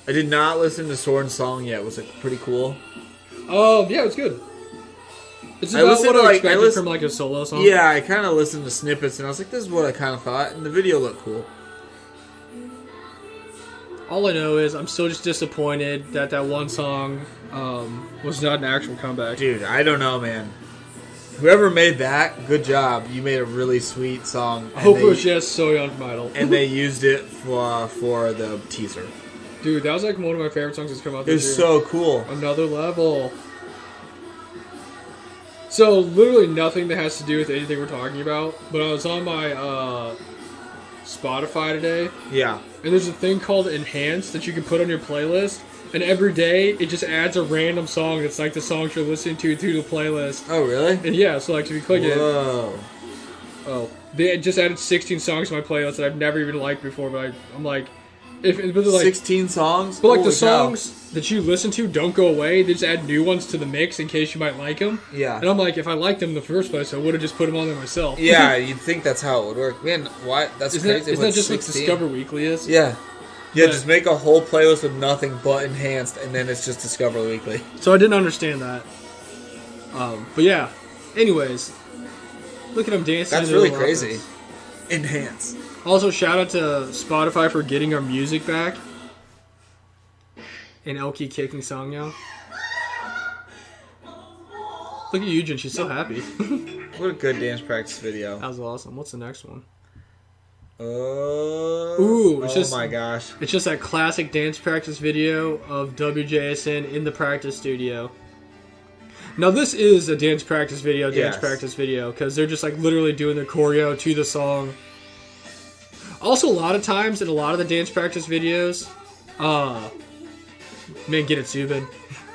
S1: I did not listen to Soren's song yet. Was it pretty cool?
S2: Oh, yeah, it's good. It's
S1: I
S2: about
S1: listened
S2: what
S1: to,
S2: I
S1: like,
S2: expected from like a solo song.
S1: Yeah, I kind of listened to snippets and I was like, this is what I kind of thought. And the video looked cool.
S2: All I know is I'm still just disappointed that that one song was not an actual comeback.
S1: Dude, I don't know, man. Whoever made that, good job. You made a really sweet song.
S2: I hope it was just So Young from Idol.
S1: And they used it for the teaser.
S2: Dude, that was like one of my favorite songs that's come out
S1: It
S2: this
S1: was
S2: year.
S1: so cool.
S2: Another level. So, literally nothing that has to do with anything we're talking about, but I was on my Spotify today,
S1: Yeah.
S2: and there's a thing called Enhance that you can put on your playlist, and every day it just adds a random song that's like the songs you're listening to through the playlist.
S1: Oh, really?
S2: And yeah, so like if you click
S1: Whoa.
S2: oh, they just added 16 songs to my playlist that I've never even liked before, but I'm like, but they're like
S1: 16 songs?
S2: But like the
S1: Holy cow.
S2: songs that you listen to don't go away. They just add new ones to the mix in case you might like them.
S1: Yeah.
S2: And I'm like, if I liked them in the first place, I would have just put them on there myself.
S1: Yeah, you'd think that's how it would work. Man, why? That's
S2: Isn't
S1: crazy.
S2: that just what
S1: 16.
S2: Discover Weekly is?
S1: Yeah. Yeah,
S2: But-
S1: just make a whole playlist with nothing but enhanced, and then it's just Discover Weekly.
S2: So I didn't understand that. But yeah. Anyways, look at them dancing.
S1: That's
S2: in their
S1: really
S2: little
S1: crazy.
S2: outfits.
S1: Enhance.
S2: Also, shout out to Spotify for getting our music back. And Elkie kicking Songyang. Look at Eugen, she's so happy.
S1: What a good dance practice video.
S2: That was awesome. What's the next one?
S1: Ooh,
S2: it's
S1: oh
S2: just-
S1: my gosh.
S2: It's just that classic dance practice video of WJSN in the practice studio. Now this is a dance practice video,
S1: Yes.
S2: because they're just like literally doing their choreo to the song. Also, a lot of times in a lot of the dance practice videos, man, get it, Subin.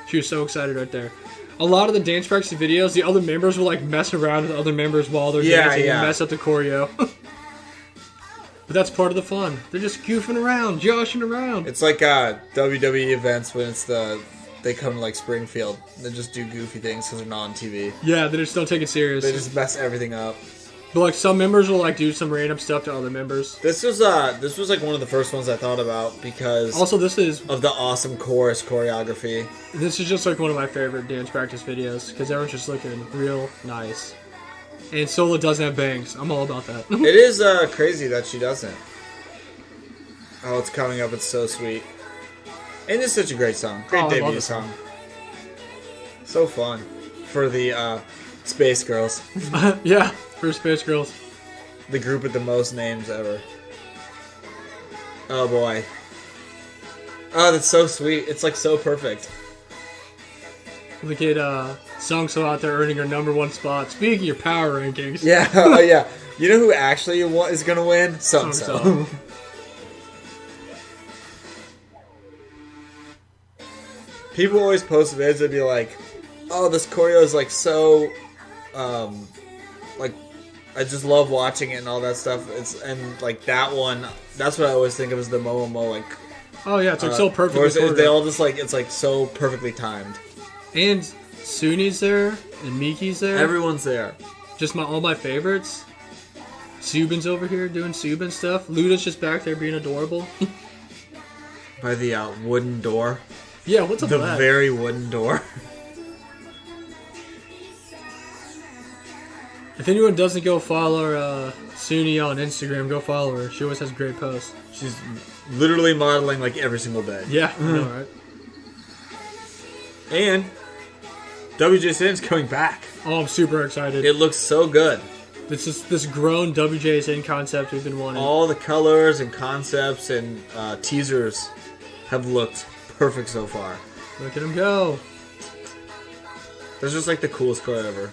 S2: She was so excited right there. A lot of the dance practice videos, the other members will like mess around with other members while they're dancing and mess up the choreo. But that's part of the fun. They're just goofing around, joshing around.
S1: It's like WWE events when it's they come to like Springfield. They just do goofy things because they're not on TV.
S2: Yeah, they just don't take it serious.
S1: They just mess everything up.
S2: But like some members will like do some random stuff to other members.
S1: This was like one of the first ones I thought about because
S2: Also, this is
S1: of the awesome chorus choreography.
S2: just like one of my favorite dance practice videos because everyone's just looking real nice. And Sola doesn't have bangs. I'm all about that.
S1: It is crazy that she doesn't. Oh, it's coming up. It's so sweet. And it's such a great song. Great
S2: Oh, I love
S1: debut
S2: this
S1: song. So fun. For the Space Girls.
S2: Yeah, for Space Girls.
S1: The group with the most names ever. Oh boy. Oh, that's so sweet. It's like so perfect.
S2: Look at Sungso out there earning her #1 spot. Speaking of your power rankings.
S1: Yeah, oh yeah. You know who actually is going to win?
S2: Sungso.
S1: Sungso. People always post vids and be like, "Oh, this choreo is like so, like I just love watching it and all that stuff. And like that one, that's what I always think of as the Momo like.
S2: Oh yeah, it's like so perfectly.
S1: They all just like it's like so perfectly timed.
S2: And Suni's there, and Miki's there.
S1: Everyone's there.
S2: Just all my favorites. Subin's over here doing Subin stuff. Luda's just back there being adorable.
S1: By the wooden door.
S2: Yeah, what's up with that?
S1: The very wooden door.
S2: If anyone doesn't go follow Suni on Instagram, go follow her. She always has great posts.
S1: She's literally modeling like every single day.
S2: Yeah, I know, right?
S1: And WJSN's coming back.
S2: Oh, I'm super excited.
S1: It looks so good.
S2: It's just this grown WJSN concept we've been wanting.
S1: All the colors and concepts and teasers have looked perfect so far.
S2: Look at him go.
S1: That's just like the coolest car ever.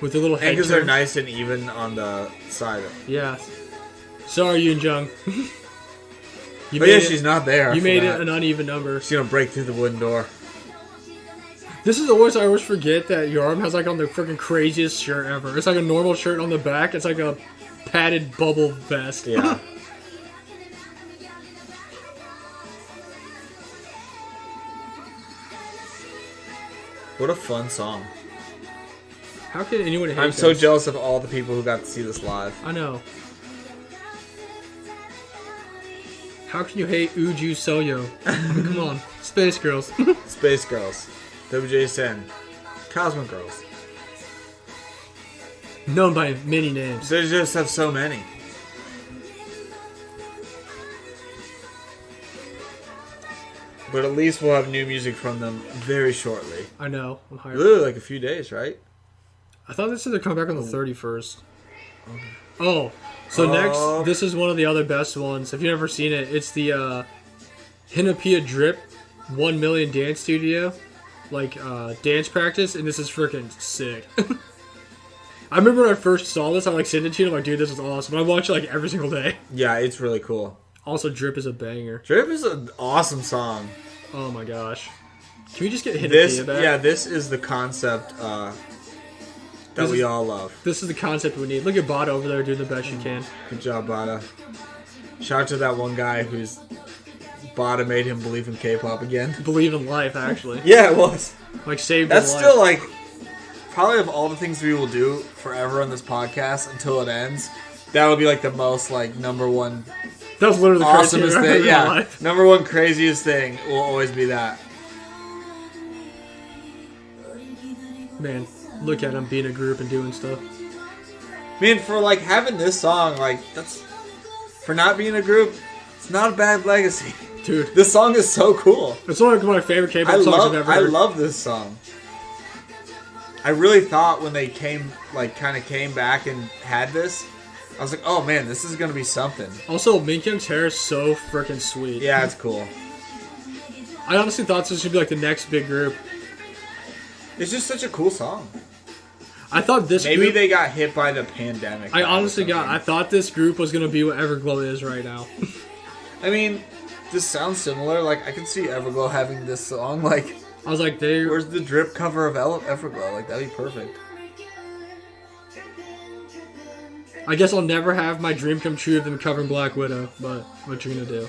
S2: With the little head
S1: And because they're
S2: turn.
S1: nice and even on the side.
S2: Yeah. Sorry, Yoon Jung.
S1: But yeah, she's not there.
S2: You made it an uneven number.
S1: She's gonna break through the wooden door.
S2: This is always, I always forget that Yarm has like on the freaking craziest shirt ever. It's like a normal shirt on the back. It's like a padded bubble vest.
S1: Yeah. What a fun song.
S2: How can anyone hate
S1: I'm so
S2: this?
S1: jealous of all the people who got to see this live.
S2: I know. How can you hate Uju Soyo? I mean, come on. Space Girls.
S1: Space Girls. WJSN. Cosmic Girls.
S2: Known by many names.
S1: They just have so many. But at least we'll have new music from them very shortly.
S2: I know. I'm hyped.
S1: Literally like a few days, right?
S2: I thought they said they're coming back on the 31st. Oh. So next, this is one of the other best ones. If you've never seen it, it's the Hinapia Drip 1 Million Dance Studio. Like, dance practice, and this is freaking sick. I remember when I first saw this, I like sent it to you, and I'm like, dude, this is awesome. I watch it like every single day.
S1: Yeah, it's really cool.
S2: Also, Drip is a banger.
S1: Drip is an awesome song.
S2: Oh my gosh. Can we just get Hinapia
S1: This,
S2: back?
S1: yeah, this is the concept that we all love.
S2: This is the concept we need. Look at Bada over there doing the best she can.
S1: Good job, Bada. Shout out to that one guy who's Bada made him believe in K-pop again.
S2: Believe in life, actually.
S1: Yeah, it was.
S2: Like, saved
S1: That's
S2: his life.
S1: still like probably of all the things we will do forever on this podcast until it ends. That would be like the most like number one
S2: That was literally the
S1: awesomest
S2: craziest thing.
S1: thing.
S2: In my
S1: Yeah,
S2: life.
S1: number one craziest thing will always be that.
S2: Man, look at him being a group and doing stuff.
S1: Man, for like having this song, like that's for not being a group, it's not a bad legacy.
S2: Dude.
S1: This song is so cool.
S2: It's one of my favorite K-pop songs I've ever
S1: I
S2: heard.
S1: love this song. I really thought when they came back and had this, I was like, oh man, this is gonna be something.
S2: Also, Minkyung's hair is so freaking sweet.
S1: Yeah, it's cool.
S2: I honestly thought this should be like the next big group.
S1: It's just such a cool song.
S2: I thought this
S1: Maybe
S2: group,
S1: they got hit by the pandemic.
S2: I thought this group was gonna be what Everglow is right now.
S1: I mean, this sounds similar. Like, I can see Everglow having this song. Like,
S2: I was like,
S1: where's the drip cover of Everglow? Like, that'd be perfect.
S2: I guess I'll never have my dream come true of them covering Black Widow, but what you gonna do?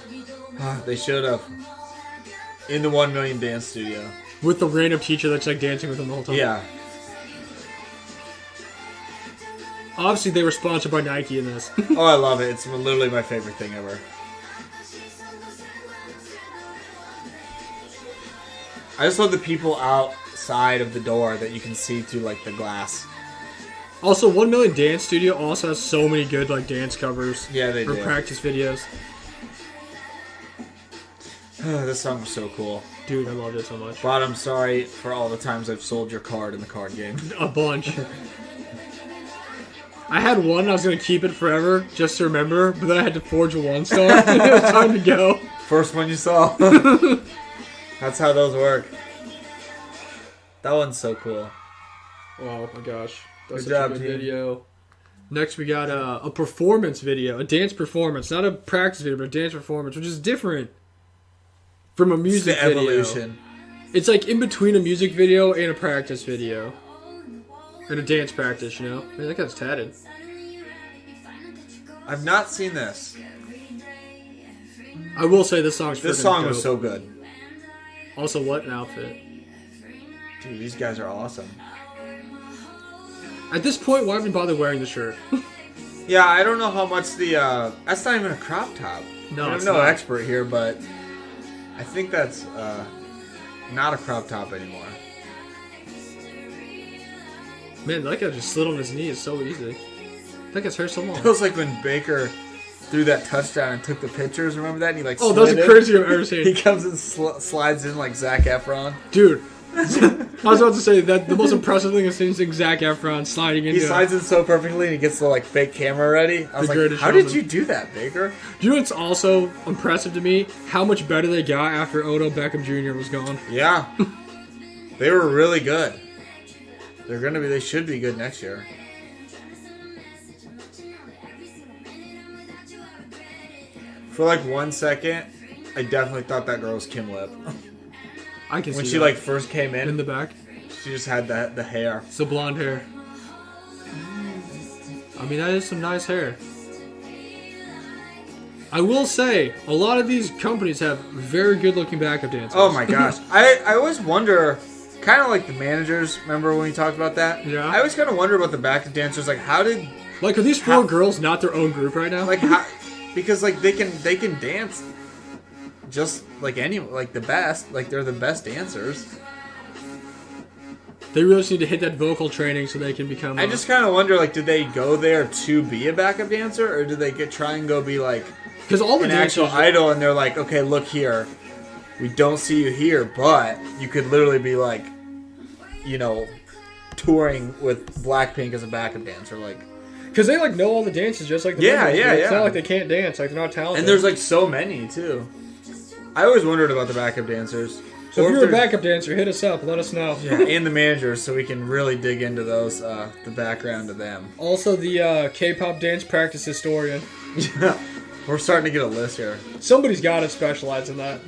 S1: They should have. In the 1 Million Dance Studio.
S2: With the random teacher that's like dancing with them the whole time.
S1: Yeah.
S2: Obviously, they were sponsored by Nike in this.
S1: Oh, I love it. It's literally my favorite thing ever. I just love the people outside of the door that you can see through, like, the glass.
S2: Also, 1 Million Dance Studio also has so many good like dance covers.
S1: Yeah, they
S2: or
S1: do.
S2: practice videos.
S1: This song was so cool.
S2: Dude, I loved it so much.
S1: But I'm sorry for all the times I've sold your card in the card game.
S2: A bunch. I had one, and I was going to keep it forever, just to remember, but then I had to forge a 1-star, and it was time to go.
S1: First one you saw. That's how those work. That one's so cool.
S2: Oh my gosh. That's
S1: Good
S2: such
S1: job,
S2: a good
S1: team.
S2: video. Next we got a performance video, a dance performance. Not a practice video, but a dance performance, which is different from a music
S1: It's the
S2: video.
S1: evolution.
S2: It's like in between a music video and a practice video. In a dance practice, you know? Man, that guy's tatted.
S1: I've not seen this.
S2: I will say this song's
S1: This
S2: freaking
S1: song
S2: dope.
S1: was so good.
S2: Also, what an outfit.
S1: Dude, these guys are awesome.
S2: At this point, why even bother wearing the shirt?
S1: Yeah, I don't know how much the... that's not even a crop top.
S2: No,
S1: I'm
S2: it's
S1: no
S2: not.
S1: expert here, but I think that's not a crop top anymore.
S2: Man, that guy just slid on his knees so easy. That guy's hair so long.
S1: It was like when Baker threw that touchdown and took the pictures. Remember that? And he like
S2: Oh, that's the
S1: slid in.
S2: craziest I've ever seen.
S1: He comes and slides in like Zac Efron.
S2: Dude, I was about to say that the most impressive thing is seeing Zac Efron sliding into.
S1: He slides in so perfectly and he gets the like fake camera ready. I was
S2: The
S1: like,
S2: greatest
S1: how did
S2: showman.
S1: you do that, Baker?
S2: Do you know what's also impressive to me? How much better they got after Odell Beckham Jr. was gone.
S1: Yeah. They were really good. They should be good next year. For like 1 second, I definitely thought that girl was Kim Lip.
S2: I can
S1: When
S2: see
S1: she
S2: that.
S1: like first came
S2: in the back.
S1: she just had the hair.
S2: It's the blonde hair. I mean, that is some nice hair. I will say, a lot of these companies have very good looking backup dancers.
S1: Oh my gosh. I always wonder, kind of like the managers, remember when we talked about that?
S2: Yeah.
S1: I always kind of wonder about the backup dancers, like how did,
S2: Like, are these four girls not their own group right now?
S1: like how, because like they can dance just like like the best, like they're the best dancers.
S2: They really just need to hit that vocal training so they can become...
S1: I just kind of wonder, like, did they go there to be a backup dancer, or did they try and go be like
S2: because all the
S1: an
S2: dancers...
S1: actual idol, and they're like, okay, look here, we don't see you here, but you could literally be like, you know, touring with Blackpink as a backup dancer, like.
S2: Because they, like, know all the dances just like the
S1: Yeah,
S2: members do.
S1: yeah,
S2: It's
S1: yeah.
S2: not like they can't dance. Like, they're not talented.
S1: And there's like so many too. I always wondered about the backup dancers.
S2: So
S1: Or
S2: if you're a
S1: they're-
S2: backup dancer, hit us up. Let us know.
S1: yeah, and the managers, so we can really dig into those, the background of them.
S2: Also, the K-pop dance practice historian.
S1: Yeah, we're starting to get a list here.
S2: Somebody's got to specialize in that.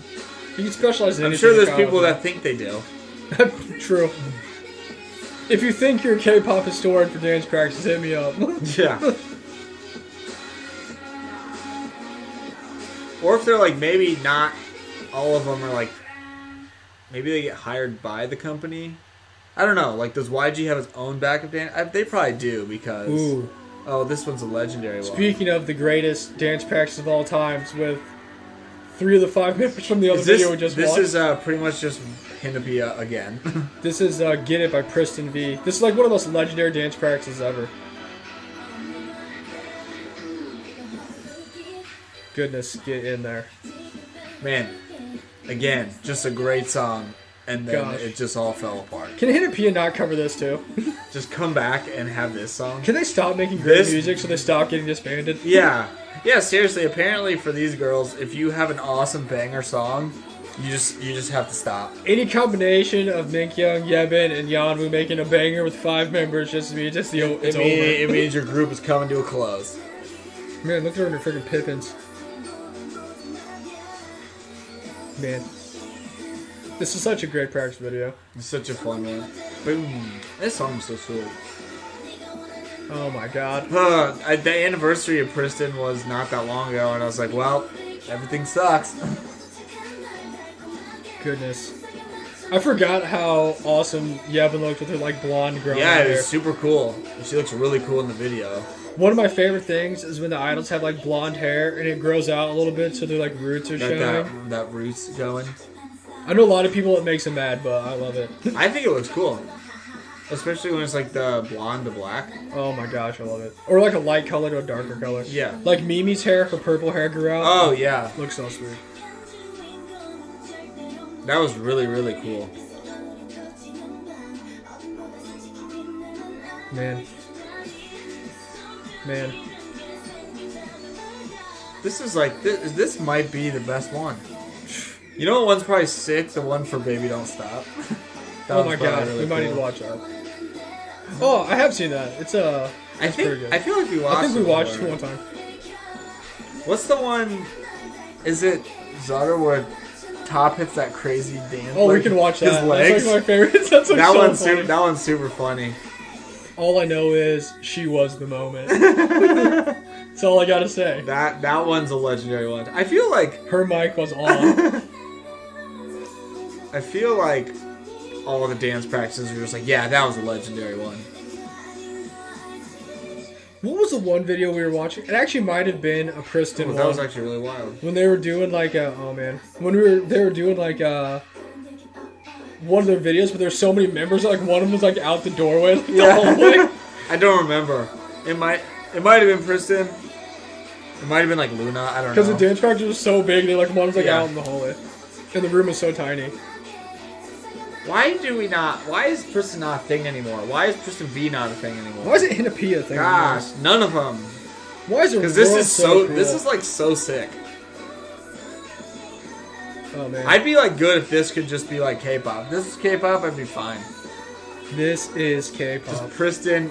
S2: You can specialize in
S1: I'm
S2: anything
S1: sure
S2: in
S1: there's
S2: college,
S1: people
S2: man.
S1: that think they do.
S2: True. If you think you're a K-pop historian for dance practice, hit me up.
S1: Yeah. Or if they're like, maybe not all of them are like, maybe they get hired by the company. I don't know. Like, does YG have his own backup dance? They probably do because.
S2: Ooh.
S1: Oh, this one's a legendary one.
S2: Speaking of the greatest dance practice of all times, with 3 of the 5 members from the other video we just
S1: This
S2: watched.
S1: is pretty much just Hinapia again.
S2: This is Get It by Preston V. This is like one of the most legendary dance practices ever. Goodness, get in there.
S1: Man, again, just a great song, and then
S2: Gosh.
S1: it just all fell apart.
S2: Can Hinapia not cover this too?
S1: Just come back and have this song.
S2: Can they stop making great
S1: This-
S2: music so they stop getting disbanded?
S1: Yeah. Yeah, seriously, apparently for these girls, if you have an awesome banger song, you just have to stop.
S2: Any combination of Minkyung, Yebin, and Yeonwoo making a banger with 5 members just means it's over.
S1: It means your group is coming to a close.
S2: Man, look at her freaking Pippins. Man. This is such a great practice video.
S1: It's such a fun one. Boom. This song is so sweet.
S2: Oh my god.
S1: The anniversary of Preston was not that long ago, and I was like, well, everything sucks.
S2: Goodness. I forgot how awesome Yevon looked with her like blonde growing
S1: Yeah, it
S2: hair.
S1: was super cool. She looks really cool in the video.
S2: One of my favorite things is when the idols have like blonde hair and it grows out a little bit so their like roots are showing.
S1: That roots going.
S2: I know a lot of people it makes them mad, but I love it.
S1: I think it looks cool. Especially when it's like the blonde to black.
S2: Oh my gosh, I love it. Or like a light color to a darker color.
S1: Yeah.
S2: Like Mimi's hair, her purple hair grew out.
S1: Oh, yeah.
S2: Looks so sweet.
S1: That was really, really cool.
S2: Man.
S1: This is like, this might be the best one. You know what one's probably sick? The one for Baby Don't Stop. That
S2: Oh
S1: one's
S2: my
S1: probably
S2: god,
S1: really
S2: we might need
S1: cool.
S2: to watch that. Oh, I have seen that. It's
S1: I
S2: pretty good.
S1: feel like we watched
S2: I think we watched
S1: before.
S2: it one time.
S1: What's the one? Is it Zutter where Top hits that crazy dance?
S2: Oh, we
S1: like,
S2: can watch that.
S1: His legs.
S2: That's like my favorites. That's like
S1: that
S2: so
S1: one's
S2: funny.
S1: that one's super funny.
S2: All I know is she was the moment. That's all I gotta say.
S1: That one's a legendary one. I feel like
S2: Her mic was on.
S1: I feel like all of the dance practices were just like, yeah, that was a legendary one.
S2: What was the one video we were watching? It actually might have been a Kristen one.
S1: That was actually really wild.
S2: When they were doing like they were doing like one of their videos, but there's so many members. Like one of them was like out the doorway, like the hallway.
S1: I don't remember. It might have been Kristen. It might have been like Luna. I don't know.
S2: Because the dance practice was so big, they like one was like out in the hallway, and the room is so tiny.
S1: Why is Kristen not a thing anymore? Why is Kristen V not a thing anymore?
S2: Why is it Hinapia a thing?
S1: Gosh, none of them.
S2: Why is it?
S1: Because this is
S2: so cool?
S1: this is like so sick.
S2: Oh man,
S1: I'd be like good if this could just be like K-pop. If this is K-pop, I'd be fine.
S2: This is K-pop.
S1: Just Kristen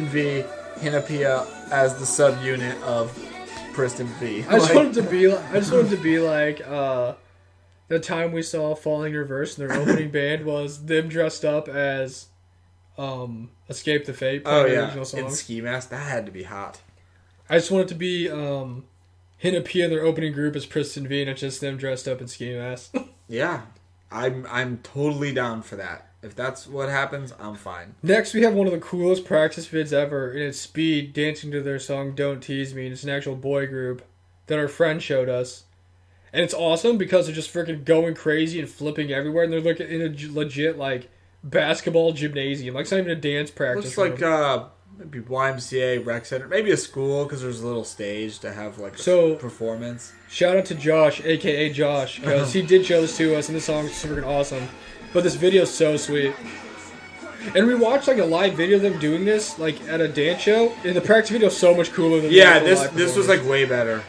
S1: V, Hinapia as the subunit of Kristen V.
S2: I just wanted to be like the time we saw Falling Reverse and their opening band was them dressed up as Escape the Fate.
S1: Oh yeah,
S2: original songs.
S1: in ski mask. That had to be hot.
S2: I just want it to be Hinapia and their opening group as Kristen V, and it's just them dressed up in ski masks.
S1: Yeah, I'm totally down for that. If that's what happens, I'm fine.
S2: Next, we have one of the coolest practice vids ever, and it's Speed dancing to their song "Don't Tease Me," and it's an actual boy group that our friend showed us. And it's awesome because they're just freaking going crazy and flipping everywhere, and they're looking in a legit like basketball gymnasium. Like it's not even a dance practice.
S1: Looks like maybe YMCA rec center, maybe a school because there's a little stage to have like a performance. Shout
S2: out to Josh, aka Josh, because he did show this to us, and the song's freaking awesome. But this video's so sweet. And we watched like a live video of them doing this like at a dance show, and the practice video is so much cooler than
S1: this was like way better.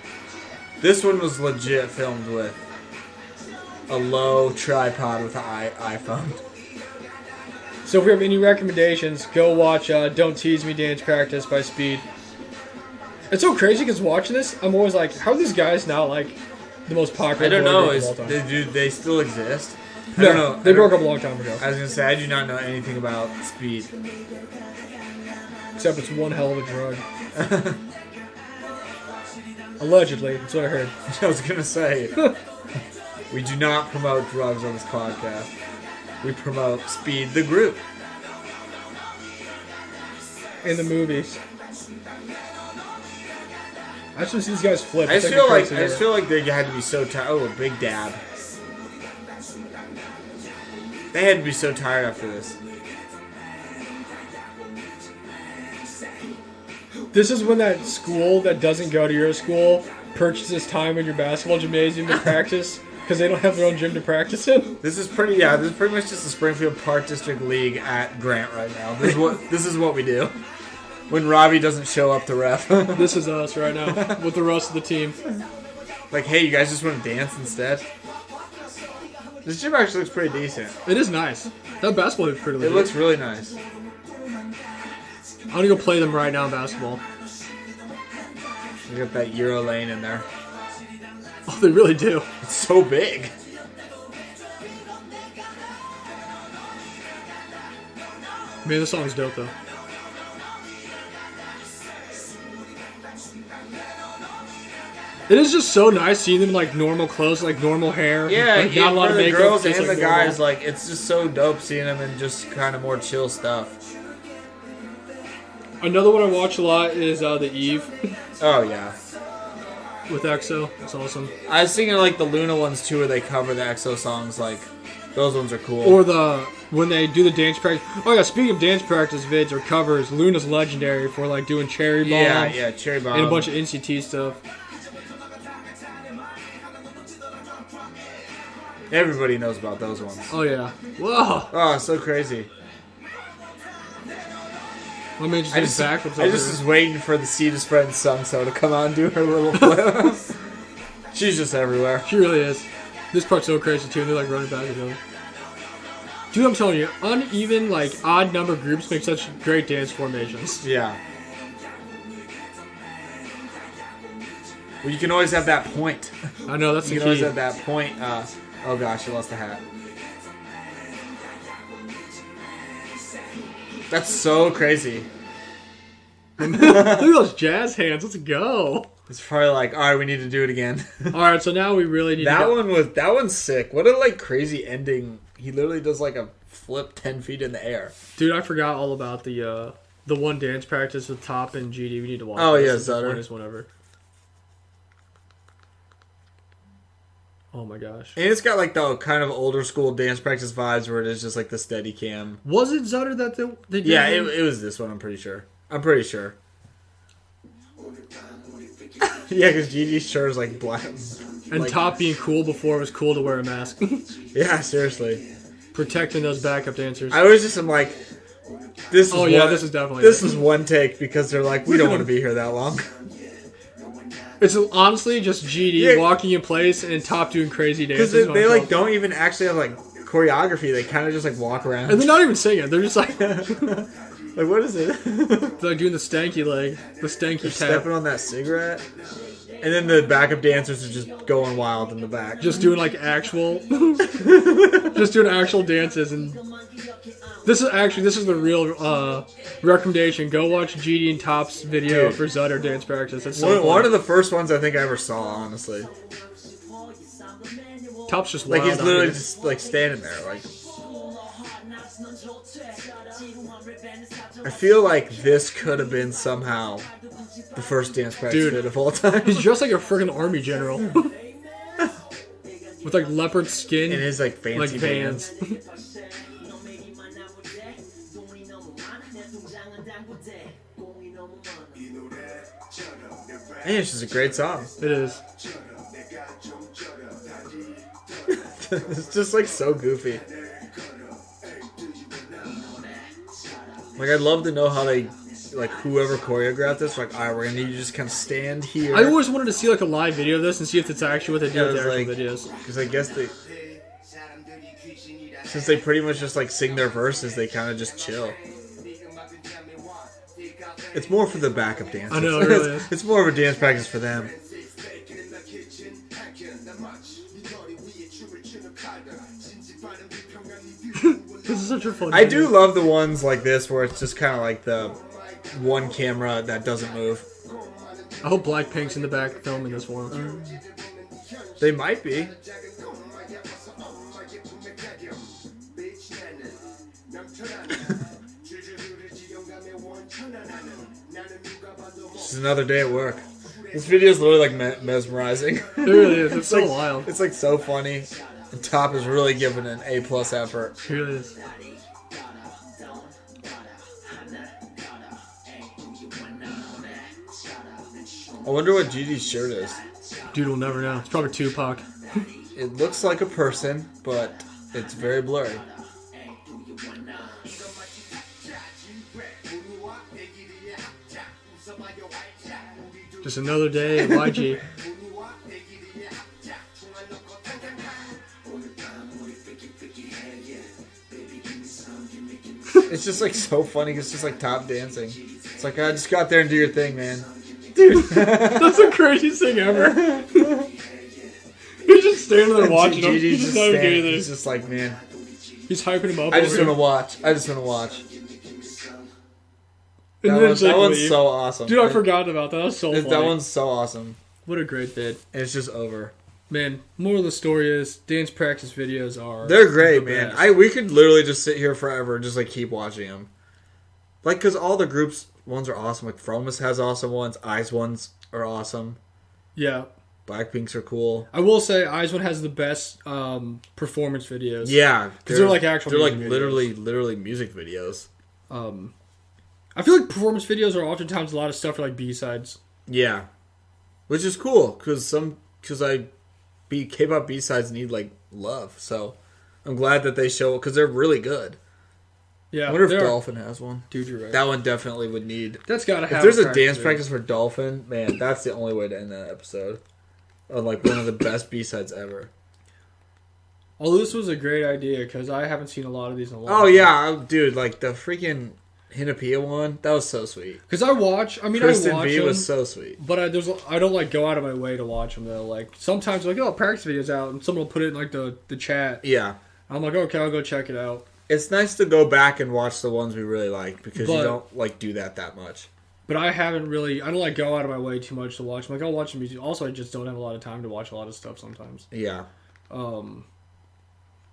S1: This one was legit filmed with a low tripod with an iPhone.
S2: So if we have any recommendations, go watch Don't Tease Me Dance Practice by Speed. It's so crazy because watching this, I'm always like, how are these guys now like the most popular?
S1: I don't know.
S2: Of all time?
S1: They still exist?
S2: I don't know. They broke up a long time ago.
S1: I was going to say, I do not know anything about Speed.
S2: Except it's one hell of a drug. Allegedly, that's what I heard.
S1: I was going to say, we do not promote drugs on this podcast. We promote Speed, the group.
S2: In the movies. I just want to see these guys flip.
S1: I just feel like they had to be so tired. Oh, a big dab. They had to be so tired after this.
S2: This is when that school that doesn't go to your school purchases time in your basketball gymnasium to practice because they don't have their own gym to practice in.
S1: This is pretty much just the Springfield Park District League at Grant right now. This is what we do. When Robbie doesn't show up to ref.
S2: This is us right now with the rest of the team.
S1: Like, hey, you guys just want to dance instead? This gym actually looks pretty decent.
S2: It is nice. That basketball looks pretty legit.
S1: It looks really nice.
S2: I'm going to go play them right now in basketball.
S1: You got that Euro lane in there.
S2: Oh, they really do.
S1: It's so big.
S2: Man, this song's dope, though. It is just so nice seeing them in like normal clothes, like normal hair.
S1: Yeah,
S2: like, not a lot of
S1: the
S2: makeup.
S1: girls and
S2: like
S1: the
S2: normal.
S1: guys, like it's just so dope seeing them in just kind of more chill stuff.
S2: Another one I watch a lot is the Eve.
S1: Oh yeah,
S2: with EXO. It's awesome.
S1: I was thinking like the Luna ones too, where they cover the EXO songs. Like those ones are cool.
S2: Or when they do the dance practice. Oh yeah, speaking of dance practice vids or covers, Luna's legendary for like doing Cherry Bomb.
S1: Yeah, Cherry Bomb
S2: and a bunch of NCT stuff.
S1: Everybody knows about those ones.
S2: Oh yeah. Whoa.
S1: Oh, so crazy.
S2: I mean, just backwards.
S1: I just was waiting for the sea to spread and Sungso to come out and do her little flip. She's just everywhere.
S2: She really is. This part's so crazy too. They're like running back and forth. Dude, I'm telling you, uneven, like odd number groups make such great dance formations.
S1: Yeah. Well, you can always have that point.
S2: I know that's the key.
S1: You can always have that point. Oh gosh, you lost the hat. That's so crazy.
S2: Look at those jazz hands. Let's go.
S1: It's probably like, all right, we need to do it again.
S2: All right, so now we really need
S1: that one's sick. What a like crazy ending. He literally does like a flip 10 feet in the air.
S2: Dude, I forgot all about the one dance practice with Top and GD. We need to watch.
S1: Oh
S2: this.
S1: yeah, Zutter.
S2: Whatever. Oh my gosh.
S1: And it's got like the kind of older school dance practice vibes where it is just like the steady cam.
S2: Was it Zutter that they did?
S1: Yeah, it was this one, I'm pretty sure. Yeah, because GG's shirt is like black.
S2: And like, Top being cool before it was cool to wear a mask.
S1: Yeah, seriously.
S2: Protecting those backup dancers.
S1: I always just am like, this is one take because they're like, we don't want to be here that long.
S2: It's honestly just GD walking in place and Top doing crazy dances.
S1: Because they like don't even actually have like choreography. They kind of just like walk around.
S2: And they're not even singing. They're just like...
S1: like, what is it?
S2: They're like doing the stanky leg. The stanky tap.
S1: Stepping on that cigarette. And then the backup dancers are just going wild in the back.
S2: Just doing like actual... just doing actual dances. And this is the real recommendation. Go watch GD and Top's video for Zutter dance practice. It's so
S1: one of the first ones I think I ever saw, honestly.
S2: Top's just
S1: like
S2: wild.
S1: He's literally just like standing there. Like, I feel like this could have been somehow the first dance practice fit of all time.
S2: He's just like a freaking army general. With like leopard skin.
S1: And his like fancy
S2: Vans.
S1: Man, it's just a great song.
S2: It is.
S1: It's just like so goofy. Like, I'd love to know how they, like, whoever choreographed this, like, alright, we're gonna need you to just kind of stand here.
S2: I always wanted to see like a live video of this and see if it's actually what they do with their
S1: like,
S2: videos.
S1: Because I guess since they pretty much just like sing their verses, they kind of just chill. It's more for the backup dancers.
S2: I know, it really is.
S1: It's more of a dance practice for them.
S2: This is such a fun
S1: I do love the ones like this where it's just kind of like the one camera that doesn't move.
S2: I hope Blackpink's in the back filming this one.
S1: They might be. This is another day at work. This video is literally like mesmerizing.
S2: It really is. It's so
S1: like,
S2: wild.
S1: It's like so funny. The Top is really giving an A+ effort.
S2: It really is.
S1: I wonder what GD's shirt is.
S2: Dude, we'll never know. It's probably Tupac.
S1: It looks like a person, but it's very blurry.
S2: Just another day at YG.
S1: It's just like so funny. It's just like Top dancing. It's like, I just got there and do your thing, man. Dude,
S2: that's the craziest thing ever. He's just standing there watching him.
S1: He's just like, man.
S2: He's hyping him up.
S1: I just want to watch. That one's so awesome.
S2: Dude, I forgot about that. That was so funny.
S1: That one's so awesome.
S2: What a great bit.
S1: And it's just over.
S2: Man, moral of the story is dance practice videos are...
S1: They're great, man. We could literally just sit here forever and just like keep watching them. Like, because all the groups ones are awesome. Like, Fromus has awesome ones. Eyes ones are awesome.
S2: Yeah.
S1: Blackpink's are cool.
S2: I will say Eyes One has the best performance videos.
S1: Yeah.
S2: Because they're like actual
S1: music
S2: videos.
S1: literally music videos.
S2: I feel like performance videos are oftentimes a lot of stuff for like B-sides.
S1: Yeah. Which is cool, because K-pop B-sides need like love. So I'm glad that they show it, because they're really good.
S2: Yeah,
S1: I wonder if Dolphin has one.
S2: Dude, you're right.
S1: That one definitely would need...
S2: That's gotta have...
S1: If there's a dance practice for Dolphin, man, that's the only way to end that episode. Of like one of the best B-sides ever.
S2: Although this was a great idea, because I haven't seen a lot of these in a long
S1: time. Oh yeah, dude, like the freaking Hinapia one, that was so sweet.
S2: Because I watch
S1: V
S2: them,
S1: was so sweet.
S2: But I don't like go out of my way to watch them though. Like sometimes like, oh, practice videos out, and someone will put it in like the chat.
S1: Yeah.
S2: I'm like, okay, I'll go check it out.
S1: It's nice to go back and watch the ones we really like, because you don't like do that much.
S2: But I haven't really. I don't like go out of my way too much to watch. Like I'll watch the music. Also, I just don't have a lot of time to watch a lot of stuff sometimes.
S1: Yeah.
S2: But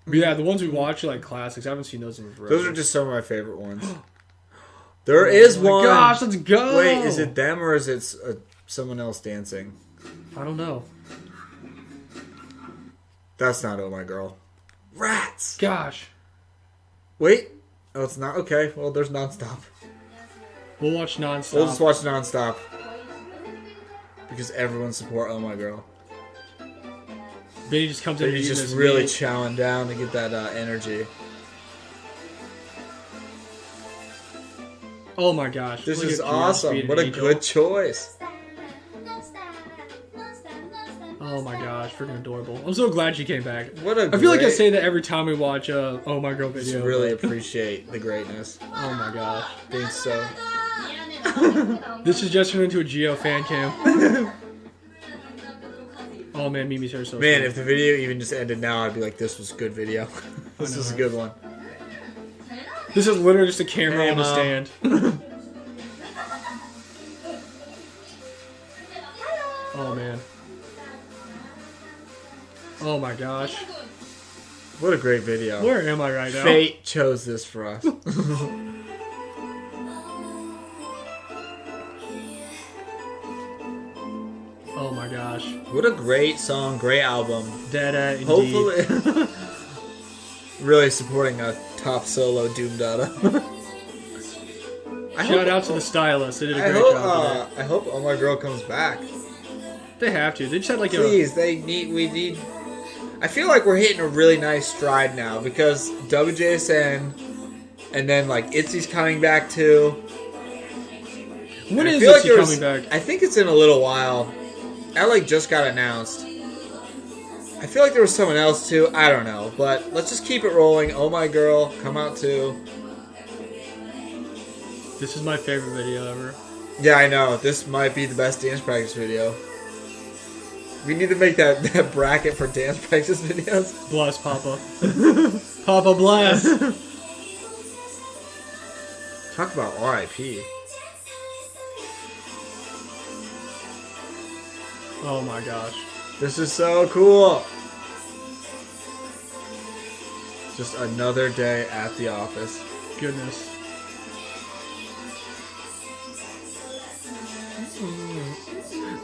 S2: yeah, the ones we watch are like classics. I haven't seen those in forever.
S1: Those are just some of my favorite ones. There is one.
S2: Gosh, let's go!
S1: Wait, is it them or is it someone else dancing?
S2: I don't know.
S1: That's not Oh My Girl. Rats!
S2: Gosh.
S1: Wait. Oh, it's not? Okay, well, there's Nonstop.
S2: We'll watch Nonstop.
S1: We'll just watch Nonstop. Because everyone support Oh My Girl.
S2: Benny just comes in and
S1: he's just really chowing down to get that energy.
S2: Oh my gosh.
S1: This is awesome. What a good choice.
S2: Oh my gosh, freaking adorable. I'm so glad she came back.
S1: I
S2: feel like I say that every time we watch a Oh My Girl video.
S1: Just really appreciate the greatness.
S2: Oh my gosh.
S1: Think so.
S2: This is just turned into a Geo fan cam. Oh man, Mimi's hair is so
S1: Man,
S2: cool.
S1: if the video even just ended now, I'd be like, this was a good video. This was a good one.
S2: This is literally just a camera on a stand. Oh man. Oh my gosh.
S1: What a great video.
S2: Where am I right now?
S1: Fate chose this for us.
S2: Oh my gosh.
S1: What a great song, great album.
S2: Dada, indeed.
S1: Hopefully. Really supporting a top solo Doom Dada.
S2: Shout out to the stylist. They did a great job today.
S1: I hope Oh My Girl comes back.
S2: They have to. They just had like
S1: Please, we need... I feel like we're hitting a really nice stride now because WJSN and then like ITZY's coming back too.
S2: When is ITZY coming back?
S1: I think it's in a little while. That like just got announced. I feel like there was someone else too. I don't know, but let's just keep it rolling. Oh My Girl, come out too.
S2: This is my favorite video ever.
S1: Yeah, I know. This might be the best dance practice video. We need to make that bracket for dance practice videos.
S2: Bless Papa. Papa bless.
S1: Talk about R.I.P.
S2: Oh my gosh.
S1: This is so cool. Just another day at the office.
S2: Goodness.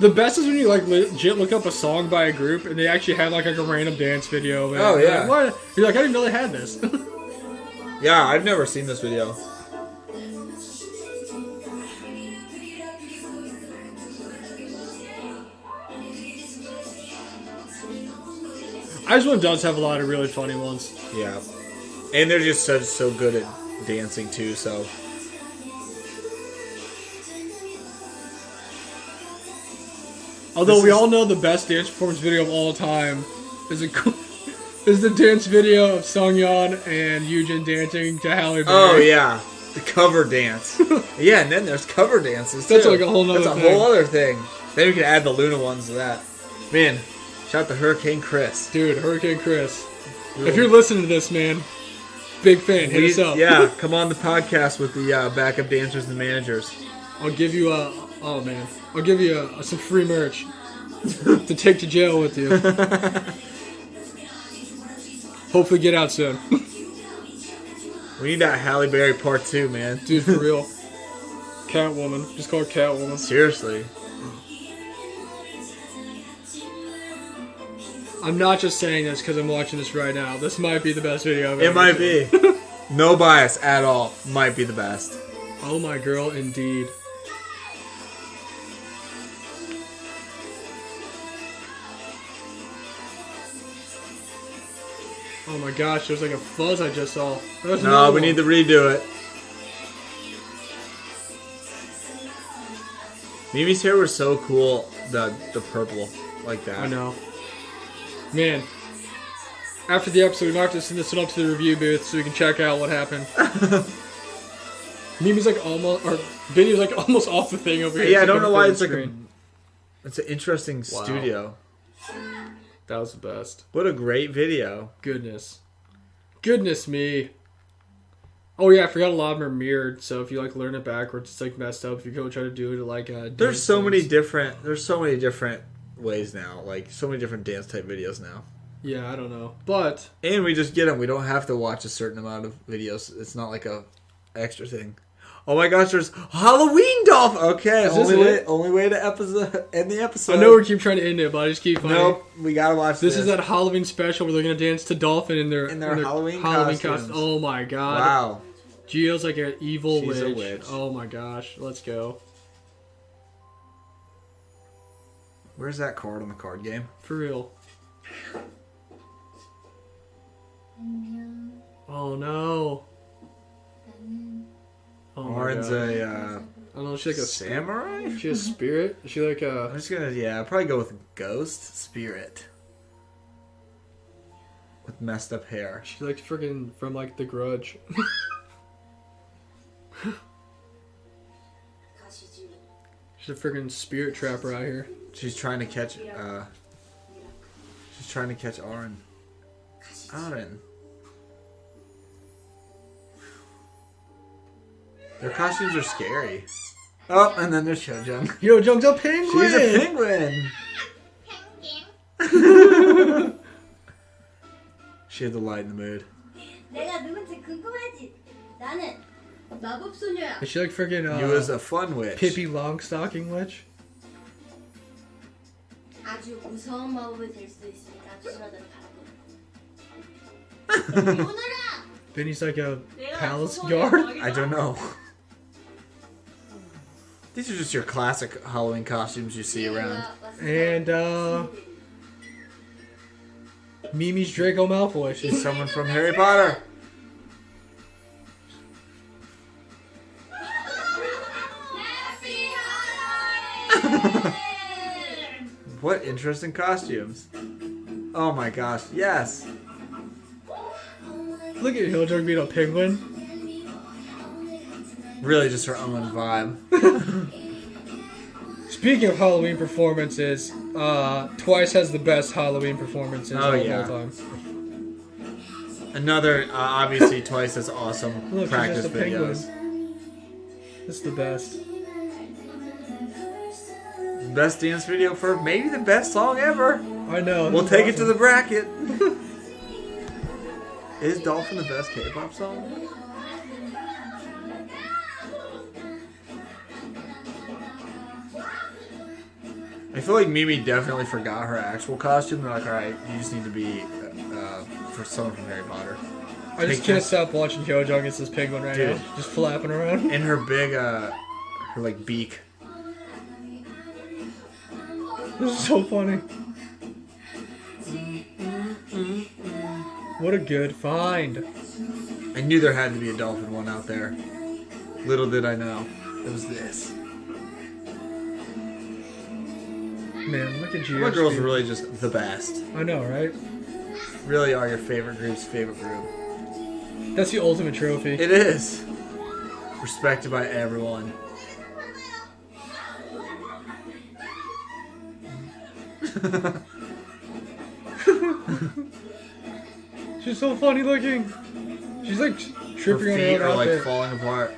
S2: The best is when you like legit look up a song by a group and they actually have like a random dance video. Man.
S1: Oh yeah.
S2: Like, what? You're like, I didn't know they had this.
S1: Yeah, I've never seen this video.
S2: Iceland does have a lot of really funny ones.
S1: Yeah. And they're just so good at dancing too, so.
S2: Although we all know the best dance performance video of all time is the dance video of Sungyeon and Yujin dancing to Halle Berry.
S1: Oh yeah, the cover dance. Yeah, and then there's cover dances too.
S2: That's like a whole nother
S1: That's a whole other thing. Then we can add the Luna ones to that. Man, shout out to Hurricane Chris.
S2: Dude, Hurricane Chris. If you're listening to this, man, big fan. Hit us up.
S1: Yeah, come on the podcast with the backup dancers and managers.
S2: I'll give you I'll give you some free merch to take to jail with you. Hopefully get out soon.
S1: We need that Halle Berry part 2, man.
S2: Dude, for real. Catwoman. Just call her Catwoman.
S1: Seriously.
S2: I'm not just saying this because I'm watching this right now. This might be the best video I've ever
S1: It might
S2: seen.
S1: be. No bias at all. Might be the best.
S2: Oh my girl, indeed. Oh my gosh, there's like a fuzz I just saw.
S1: No, we need to redo it. Mimi's hair was so cool. The purple like that.
S2: I know. Man. After the episode, we might have to send this one up to the review booth so we can check out what happened. Mimi's like almost, or Vinny's like almost off the thing over here.
S1: Yeah, I don't know why it's like it's an interesting
S2: Wow.
S1: studio.
S2: That was the best.
S1: What a great video.
S2: Goodness. Goodness me. Oh yeah, I forgot a lot of them are mirrored. So if you like learn it backwards, it's like messed up. If you go try to do it like
S1: there's so many different ways now. Like so many different dance type videos now.
S2: Yeah, I don't know, but
S1: and we just get them. We don't have to watch a certain amount of videos. It's not like a extra thing. Oh my gosh, there's Halloween Dolphin. Okay, only way to end the episode.
S2: I know we keep trying to end it, but I just keep finding.
S1: Nope, we gotta watch this.
S2: This is that Halloween special where they're gonna dance to Dolphin in their
S1: Halloween costumes.
S2: Oh my god!
S1: Wow,
S2: Gio's like an evil
S1: She's
S2: witch.
S1: a witch.
S2: Oh my gosh, let's go.
S1: Where's that card on the card game?
S2: For real. Oh no. Oh
S1: Lauren's
S2: I don't know, she's like a
S1: samurai?
S2: She has spirit? Is she like a...
S1: I'm just gonna, I'll probably go with ghost spirit. With messed up hair.
S2: She's like freaking from like The Grudge. She's a freaking spirit trapper out here.
S1: She's trying to catch, Aaron. Aaron. Their costumes are scary. Oh, and then there's Hyojung.
S2: Hyojung's a penguin!
S1: She's a penguin! She had to lighten the mood.
S2: Is she like freaking
S1: you was a fun witch.
S2: Pippi Longstocking witch? Benny's like a palace guard?
S1: I don't know. These are just your classic Halloween costumes you see around.
S2: And, Mimi's Draco Malfoy.
S1: She's someone from Harry Potter. What interesting costumes. Oh my gosh, yes.
S2: Look at Hyojung being a penguin.
S1: Really just her own vibe.
S2: Speaking of Halloween performances, Twice has the best Halloween performances of all time.
S1: Another, obviously, Twice has awesome
S2: Look,
S1: practice videos.
S2: It's the best.
S1: Best dance video for maybe the best song ever.
S2: I know.
S1: We'll take it to the bracket. Is Dolphin the best K-pop song? I feel like Mimi definitely forgot her actual costume. They're like, alright, you just need to be for someone from Harry Potter.
S2: I just can't stop watching Hyojung as this penguin right now. Just flapping around.
S1: And her big, her like beak.
S2: This is so funny. What a good find.
S1: I knew there had to be a dolphin one out there. Little did I know. It was this.
S2: Man, look at Gio.
S1: My girls are really just the best.
S2: I know, right?
S1: Really are your favorite group's favorite group.
S2: That's the ultimate trophy.
S1: It is. Respected by everyone.
S2: She's so funny looking. She's like tripping on her
S1: feet
S2: own
S1: are
S2: outfit.
S1: like falling apart.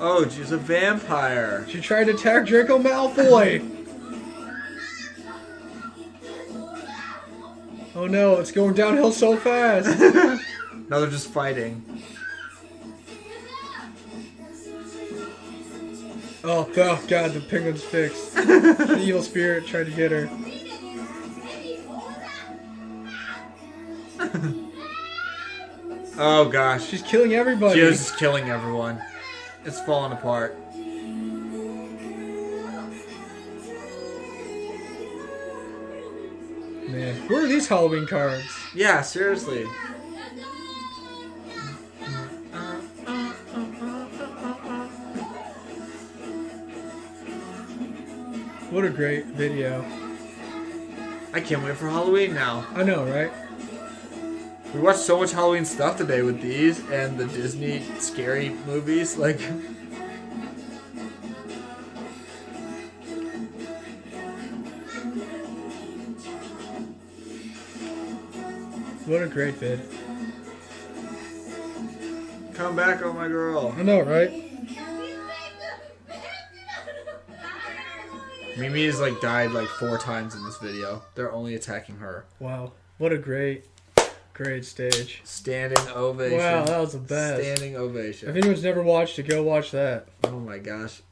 S1: Oh, she's a vampire.
S2: She tried to attack Draco Malfoy. Oh no, it's going downhill so fast.
S1: Now they're just fighting.
S2: Oh god, the penguin's fixed. The evil spirit tried to get her.
S1: Oh gosh.
S2: She's killing everybody.
S1: She's just killing everyone. It's falling apart.
S2: Man, where are these Halloween cards?
S1: Yeah, seriously.
S2: What a great video.
S1: I can't wait for Halloween now.
S2: I know, right?
S1: We watched so much Halloween stuff today with these and the Disney scary movies. Like,
S2: what a great vid.
S1: Come back, oh my girl.
S2: I know, right?
S1: Mimi's like died like 4 times in this video. They're only attacking her.
S2: Wow. What a great stage.
S1: Standing ovation.
S2: Wow, that was the best.
S1: Standing ovation.
S2: If anyone's never watched it, go watch that.
S1: Oh my gosh.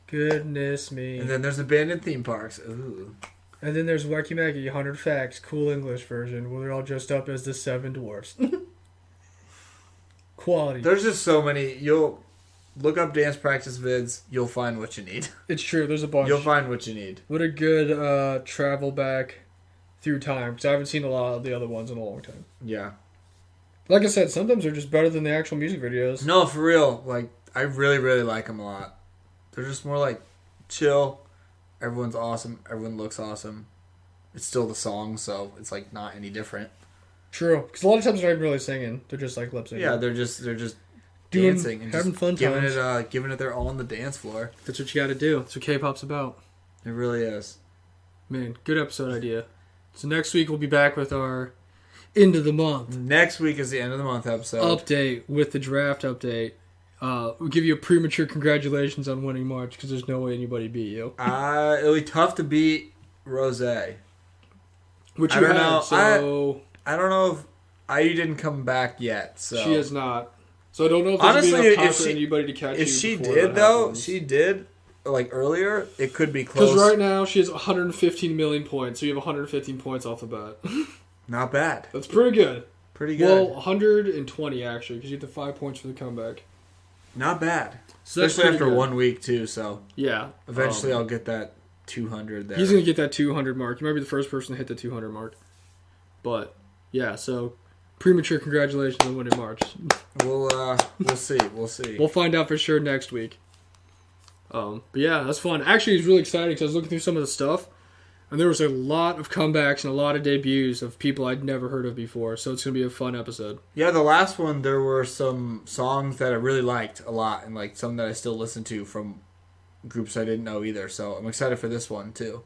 S2: Goodness me.
S1: And then there's abandoned theme parks. Ooh.
S2: And then there's Wacky Maggie 100 Facts, cool English version, where they're all dressed up as the 7 dwarfs. Quality.
S1: There's just so many. You'll look up dance practice vids. You'll find what you need.
S2: It's true. There's a bunch.
S1: You'll find what you need.
S2: What a good travel back through time, because I haven't seen a lot of the other ones in a long time.
S1: Yeah.
S2: Like I said, sometimes they're just better than the actual music videos.
S1: No, for real. Like, I really, really like them a lot. They're just more like chill. Everyone's awesome. Everyone looks awesome. It's still the song, so it's like not any different.
S2: True, because a lot of times they're not even really singing. They're just like lip syncing.
S1: Yeah, they're just dancing and
S2: having
S1: just
S2: fun
S1: giving it their all on the dance floor.
S2: That's what you got to do. That's what K-pop's about.
S1: It really is.
S2: Man, good episode idea. So next week we'll be back with our end of the month.
S1: Next week is the end of the month episode.
S2: Update with the draft update. We'll give you a premature congratulations on winning March because there's no way anybody beat you.
S1: It'll be tough to beat Rose.
S2: Which
S1: I
S2: you
S1: don't
S2: had,
S1: know.
S2: so
S1: I don't know if IU didn't come back yet. So
S2: she has not. So I don't know if there's
S1: honestly,
S2: enough time for anybody to catch you.
S1: If she
S2: before
S1: did
S2: that
S1: though,
S2: happens.
S1: she did like earlier. It could be close.
S2: Because right now she has 115 million points, so you have 115 points off the bat.
S1: Not bad.
S2: That's pretty good.
S1: Pretty good.
S2: Well, 120 actually, because you get the 5 points for the comeback.
S1: Not bad.
S2: So that's
S1: especially after
S2: good.
S1: 1 week too. So
S2: yeah,
S1: eventually I'll get that 200 there.
S2: He's gonna get that 200 mark. You might be the first person to hit the 200 mark. But yeah, so premature congratulations on winning March.
S1: We'll see. We'll see.
S2: We'll find out for sure next week. But yeah, that's fun. Actually, it's really exciting because I was looking through some of the stuff, and there was a lot of comebacks and a lot of debuts of people I'd never heard of before. So it's gonna be a fun episode.
S1: Yeah, the last one there were some songs that I really liked a lot, and like some that I still listen to from groups I didn't know either. So I'm excited for this one too.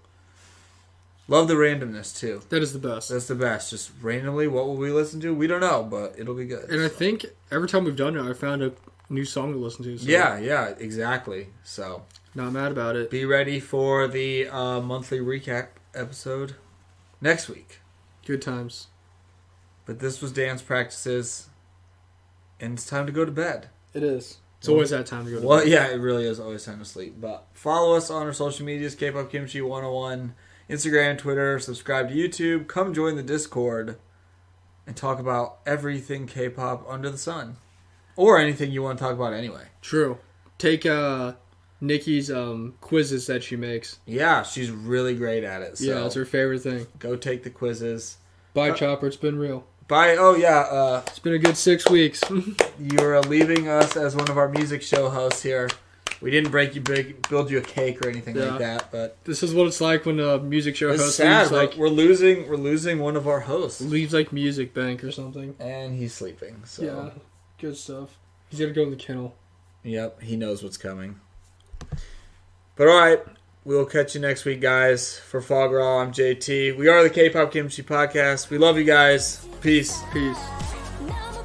S1: Love the randomness too.
S2: That is the best.
S1: That's the best. Just randomly, what will we listen to? We don't know, but it'll be good.
S2: And I think every time we've done it, I found a new song to listen to. So
S1: Yeah, exactly. So
S2: not mad about it.
S1: be ready for the monthly recap episode next week.
S2: Good times.
S1: But this was dance practices, and it's time to go to bed.
S2: It is. It's always that time to go to
S1: Well,
S2: bed.
S1: yeah, it really is always time to sleep. But follow us on our social medias, Kpop Kimchi 101, Instagram, Twitter, subscribe to YouTube, come join the Discord, and talk about everything K-pop under the sun. Or anything you want to talk about anyway.
S2: True. Take Nikki's quizzes that she makes.
S1: Yeah, she's really great at it. So
S2: Yeah, it's her favorite thing.
S1: go take the quizzes.
S2: Bye, Chopper. It's been real.
S1: Bye. Oh, yeah,
S2: It's been a good 6 weeks.
S1: you're leaving us as one of our music show hosts here. We didn't build you a cake or anything like that, but
S2: This is what it's like when a music show
S1: it's
S2: host
S1: sad.
S2: leaves
S1: We're losing one of our hosts,
S2: like Music Bank or something.
S1: and he's sleeping. So
S2: Yeah, good stuff. He's gonna go in the kennel.
S1: yep, he knows what's coming. But all right, we'll catch you next week, guys. For Fog Raw, I'm JT. We are the K-Pop Kimchi Podcast. We love you guys. Peace.
S2: Peace.
S3: Now